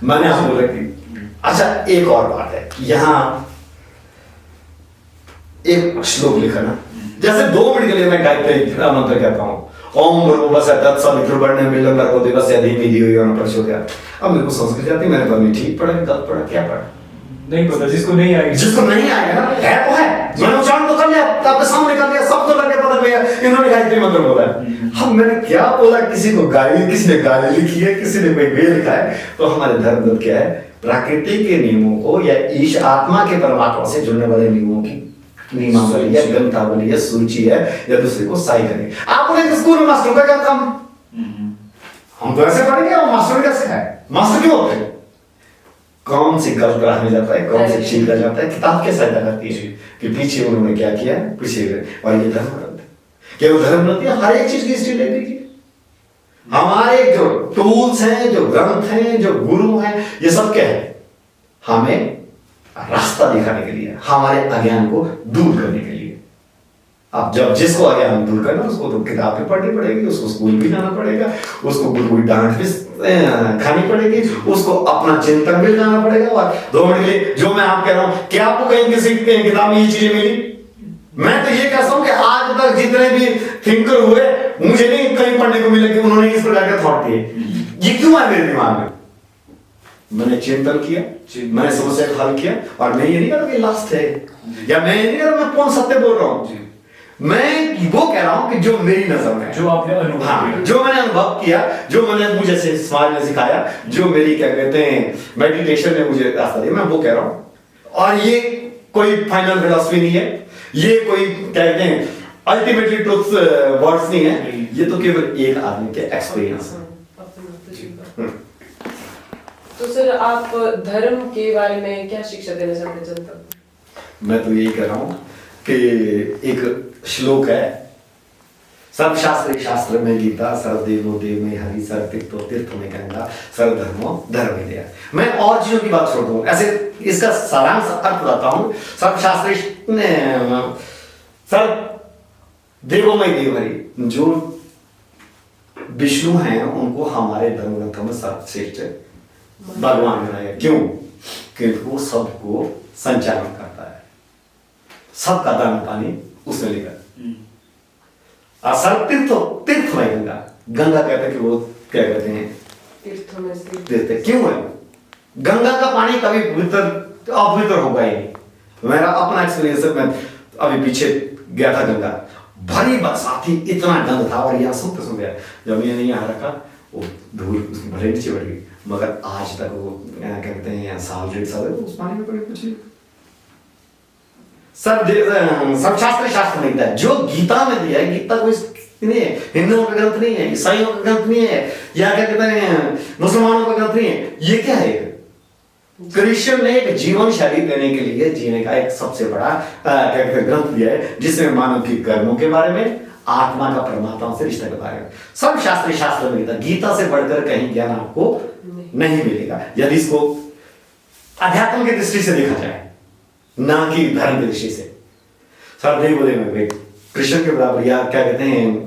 मैंने आपको बोला कि अच्छा एक और बात है, यहाँ एक श्लोक लिखा ना, जैसे 2 मिनट के लिए मैं गायत्री मंत्र कहता हूँ, ओम भूर्भुवस्सुः तत्सवितुर्वरेण्यं भर्गो देवस्य धीमहि धियो यो न प्रचोदयात्। अब मेरे को संस्कृत जाती है, मैंने पढ़ी, ठीक पढ़ा गलत पढ़ा, क्या पढ़ा नहीं पता, जिसको नहीं आएगा ना है तो है, मैंने उच्चारण तो कर लिया, आपके सामने कर लिया, सब तो लगे पता भैया इन्होंने गायत्री मंत्र बोला है। हम मैंने क्या बोला, किसी को गाली, किसी ने गाली लिखी है, किसी ने कोई वेद लिखा है। तो हमारे धर्म ग्रंथ क्या है, प्रकृति के नियमों को या ईश आत्मा के परमात्मा से जुड़ने वाले नियमों की नियमावली या ग्रंथावली या सूची है, या दूसरे को सही करेंगे। आप बोले स्कूल में मास्टर का क्या काम, हम तो ऐसे पढ़ेंगे और मास्टर कैसे है? मास्टर क्यों होते हैं? कौन सी गलत राह में जाता है, कौन सी ठीक कर जाता है, किताब क्या सहायता करती है कि पीछे उन्होंने क्या किया, पीछे। और ये धर्म ग्रंथ है, केवल धर्म ग्रंथ है, हर एक चीज की हिस्ट्री ले लीजिए। हमारे जो टूल्स हैं, जो ग्रंथ हैं, जो गुरु हैं, ये सब क्या है? हमें रास्ता दिखाने के लिए, हमारे अज्ञान को दूर करने के लिए। अब जब जिसको आगे हम दूर करना, उसको तो किताबें पढ़नी पड़ेगी, उसको स्कूल भी जाना पड़ेगा, उसको कोई डांट भी खानी पड़ेगी, उसको अपना चिंतन भी जाना पड़ेगा। और 2 मिनट के लिए जो मैं आप कह रहा हूँ, क्या आपको कहीं किसी किताब में ये चीजें मिली? मैं तो ये कहता हूँ कि आज तक जितने भी थिंकर हुए, मुझे नहीं कहीं पढ़ने को मिला कि उन्होंने इस प्रकार के थॉट दिए। ये क्यों है मेरे दिमाग में? मैंने चिंतन किया, मैंने समस्या को हल किया, और मैं ये नहीं कह रहा कि लास्ट है, या मैं ये नहीं कह रहा मैं पूर्ण सत्य बोल रहा हूँ। मैं वो कह रहा हूँ कि जो मेरी नजर में, जो आपने अनुभव किया, जो मैंने अनुभव किया, जो मैंने मुझे समाज ने सिखाया, जो मेरी क्या कहते हैं मेडिटेशन ने मुझे रास्ता दिया, मैं वो कह रहा हूँ। और ये कोई फाइनल फिलॉसफी नहीं है, ये कोई क्या कहते हैं अल्टीमेटली ट्रुथ वर्ड्स नहीं है, ये तो केवल एक आदमी के एक्सपीरियंस है। तो सर, आप धर्म के बारे में क्या शिक्षा देना चाहते हैं जनता को? मैं तो यही कह रहा हूं कि एक श्लोक है सर्वशास्त्र शास्त्र में गीता, सर्वदेवो देव में हरि, सर्वतीर्थो तीर्थ में गंगा, सर्वधर्मो धर्म में दया। मैं और चीजों की बात छोड़ दूं, ऐसे इसका सारांश अर्थ बताता हूं। सर्वशास्त्र सर्वदेवो में देव हरि, जो विष्णु हैं उनको हमारे धर्म ग्रंथों में सर्वश्रेष्ठ भगवान बनाया। क्यों? क्योंकि वो सबको संचालन करता है, सबका दाना पानी उसमें लेकर। असर तीर्थ में गंगा, गंगा कहते हैं कि वो क्या कहते हैं तीर्थों में से तीर्थ। क्यों है? गंगा का पानी कभी पवित्र अपवित्र होगा ही नहीं। मेरा अपना एक्सपीरियंस है, मैं अभी पीछे गया था गंगा, भरी बरसाती, इतना गंद था, और यहाँ सुनते सुन गया, जब मैंने यहाँ रखा वो धूल उसकी भले नीचे बढ़ गई, मगर आज तक वो क्या कहते हैं साल 1.5 साल उस पानी में पड़े कुछ नहीं। सब शास्त्र नहीं था जो गीता में दिया है। गीता कोई नहीं है, हिंदुओं का ग्रंथ नहीं है, ईसाइयों का ग्रंथ नहीं है, या क्या कहते हैं मुसलमानों का ग्रंथ नहीं है। ये क्या है? कृष्ण ने एक जीवन शैली देने के लिए जीने का एक सबसे बड़ा क्या कहते हैं ग्रंथ दिया है, जिसमें मानव की कर्मों के बारे में, आत्मा का परमात्मा से रिश्ते के बारे में सब शास्त्र में था। गीता से बढ़कर कहीं ज्ञान आपको नहीं मिलेगा, यदि इसको अध्यात्म की दृष्टि से देखा जाए, ना कि धर्म की दृष्टि से। सर्वदेव में कृष्ण के बराबर, या क्या कहते हैं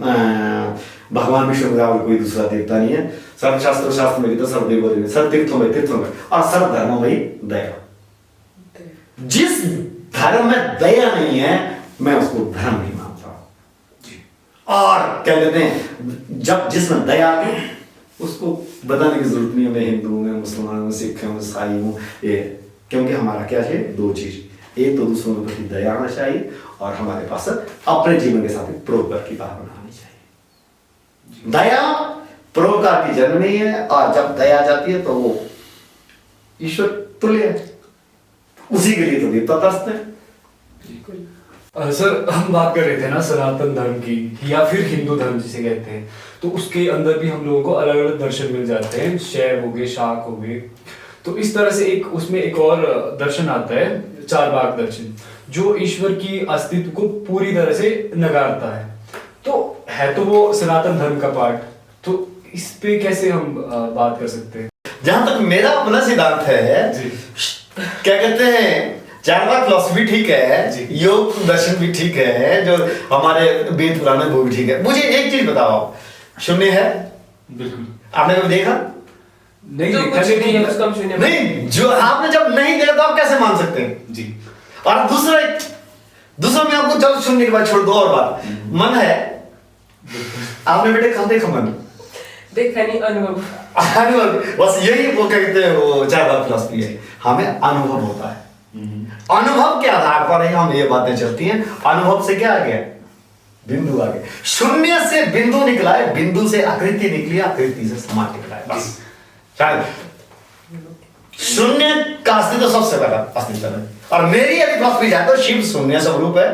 भगवान विष्णु के बराबर कोई दूसरा देवता नहीं है। शास्त्र में गीता सर्वदेव, सर्व तीर्थों में और सर्व धर्मों में दया। जिस धर्म में दया नहीं है, मैं उसको धर्म नहीं मानता। और क्या कहते हैं जब जिसमें दया आती, उसको बताने की जरूरत नहीं है मैं हिंदू हूं, मैं मुसलमान हूं, सिख हूं, ईसाई हूं, ये क्योंकि हमारा क्या है 2 चीज, एक तो दूसरों के प्रति दया आना चाहिए, और हमारे पास अपने जीवन के साथ परोपकार की भावना आनी चाहिए। दया परोपकार की जन्म नहीं है, और जब दया जाती है तो वो ईश्वर तुल्य है, उसी के लिए तो देवता तरसते हैं। सर, हम बात कर रहे थे ना सनातन धर्म की, या फिर हिंदू धर्म जिसे कहते हैं, तो उसके अंदर भी हम लोगों को अलग अलग दर्शन मिल जाते हैं, शैव हो गए, शाक हो गए। तो इस तरह से उसमें एक और दर्शन आता है, चारवाक दर्शन, जो ईश्वर की अस्तित्व को पूरी तरह से नकारता है। तो है तो वो सनातन धर्म का पार्ट, तो इस पे कैसे हम बात कर सकते हैं? जहां तक मेरा अपना सिद्धांत है, क्या कहते हैं चारवाक फिलॉसफी ठीक है, योग दर्शन भी ठीक है, जो हमारे वेद पुराण में वो भी ठीक है। मुझे एक चीज बताओ, शून्य है? बिल्कुल। आपने कभी देखा? नहीं देखा, लेकिन नहीं, जो आपने जब नहीं देखा तो आप कैसे मान सकते हैं जी। और दूसरा मैं आपको चलो शून्य के बाद छोड़ दो, और बात मन है, आपने बेटे कब देखा मन? देखा नहीं, अनुभव। बस यही वो कहते हैं वो चारवाक फिलॉसफी है, हमें अनुभव होता है, अनुभव के आधार पर ही हम ये बातें चलती हैं। अनुभव से क्या आ गया? बिंदु आ गया, शून्य से बिंदु निकला है, बिंदु से आकृति निकली, आकृति से समाज निकला है, बस। शायद शून्य का अस्तित्व सबसे पहला अस्तित्व है, और मेरी यदि फिलॉसफी जाए तो शिव शून्य स्वरूप है,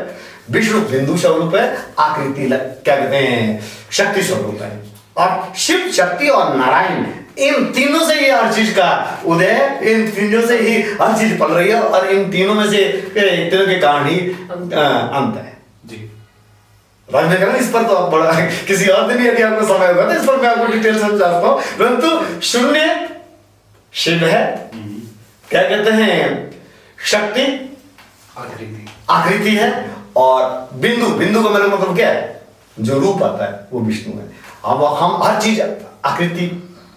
विष्णु बिंदु स्वरूप है, आकृति क्या कहते हैं शक्ति स्वरूप है, और शिव शक्ति और नारायण इन तीनों से ही हर चीज का उदय, इन तीनों से ही हर चीज पल रही है, और इन तीनों में से तीनों के कारण ही अंत है जी। इस पर तो आप बड़ा किसी और दिन यदि आपको समय होगा तो इस पर मैं आपको डिटेल समझाता हूं, परंतु शून्य शिव है, क्या कहते हैं शक्ति आकृति है, और बिंदु, बिंदु का मेरा मतलब क्या है, जो रूप आता है वो विष्णु है। अब हम हर चीज आकृति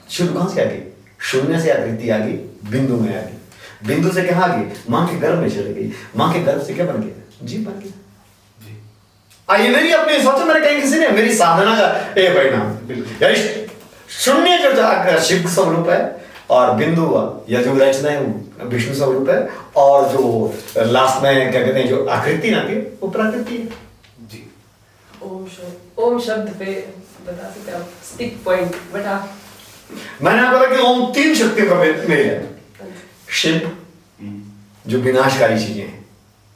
शुरू कहां से आ गई, शून्य से आकृति आ गई, बिंदु में आ गई। बिंदु से कहां आ गई, मां के गर्भ में चली गई, मां के गर्भ से क्या बन गया, जीव बन गया। ये मेरी अपनी सोचो, मैंने कहीं किसी ने, मेरी साधना का परिणाम। शून्य जो शिव स्वरूप है और बिंदु या जो रचना है वो विष्णु स्वरूप है, और जो लास्ट में क्या कहते हैं जो आकृति ना की वो प्रकृति है। जी। ओम शब्द पे बता सकते हैं आप स्टिक पॉइंट बता। मैंने आपको बताया कि ओम 3 शक्तियों का मेल है। शिव जो विनाशकारी चीजें हैं,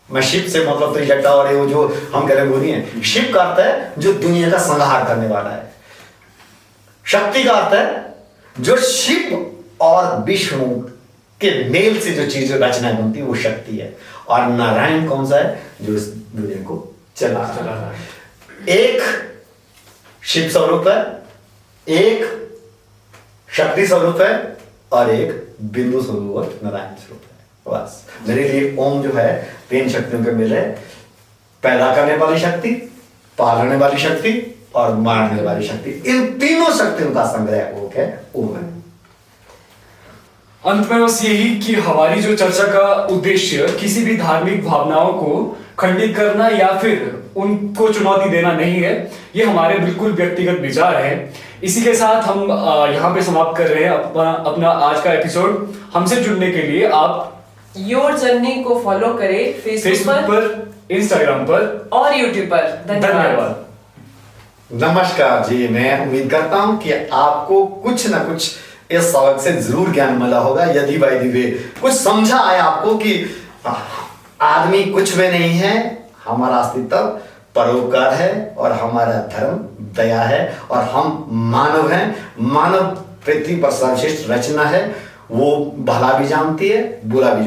मैं शिव से मतलब तो जटा और वो जो हम कह रहे हैं वो नहीं है। शिव का अर्थ है जो दुनिया का संहार करने वाला है। शक्ति का अर्थ है जो शिव और विष्णु के मेल से जो चीज रचना बनती है वो शक्ति है। और नारायण कौन सा है, जो इस दुनिया को चला रहा है। एक शिव स्वरूप है, एक शक्ति स्वरूप है और एक बिंदु स्वरूप और नारायण स्वरूप है। बस मेरे लिए ओम जो है 3 शक्तियों के मेल है, पैदा करने वाली शक्ति, पालने वाली शक्ति और मारने वाली शक्ति। इन तीनों शक्तियों का संग्रह वो है ओम है। अंत में बस यही कि हमारी जो चर्चा का उद्देश्य किसी भी धार्मिक भावनाओं को खंडित करना या फिर उनको चुनौती देना नहीं है। ये हमारे बिल्कुल व्यक्तिगत विचार है। इसी के साथ हम यहाँ पे समाप्त कर रहे हैं अपना आज का एपिसोड। हमसे जुड़ने के लिए आप योर जर्नी को फॉलो करें फेसबुक पर, इंस्टाग्राम पर और यूट्यूब पर। धन्यवाद। नमस्कार जी, मैं उम्मीद करता हूं कि आपको कुछ ना कुछ इस सबक से जरूर ज्ञान मिला होगा। यदि भाई दिव्य कुछ समझा आया आपको कि आदमी कुछ भी नहीं है, हमारा अस्तित्व परोपकार है और हमारा धर्म दया है और हम मानव हैं। मानव पृथ्वी पर सर्वश्रेष्ठ रचना है, वो भला भी जानती है बुरा भी।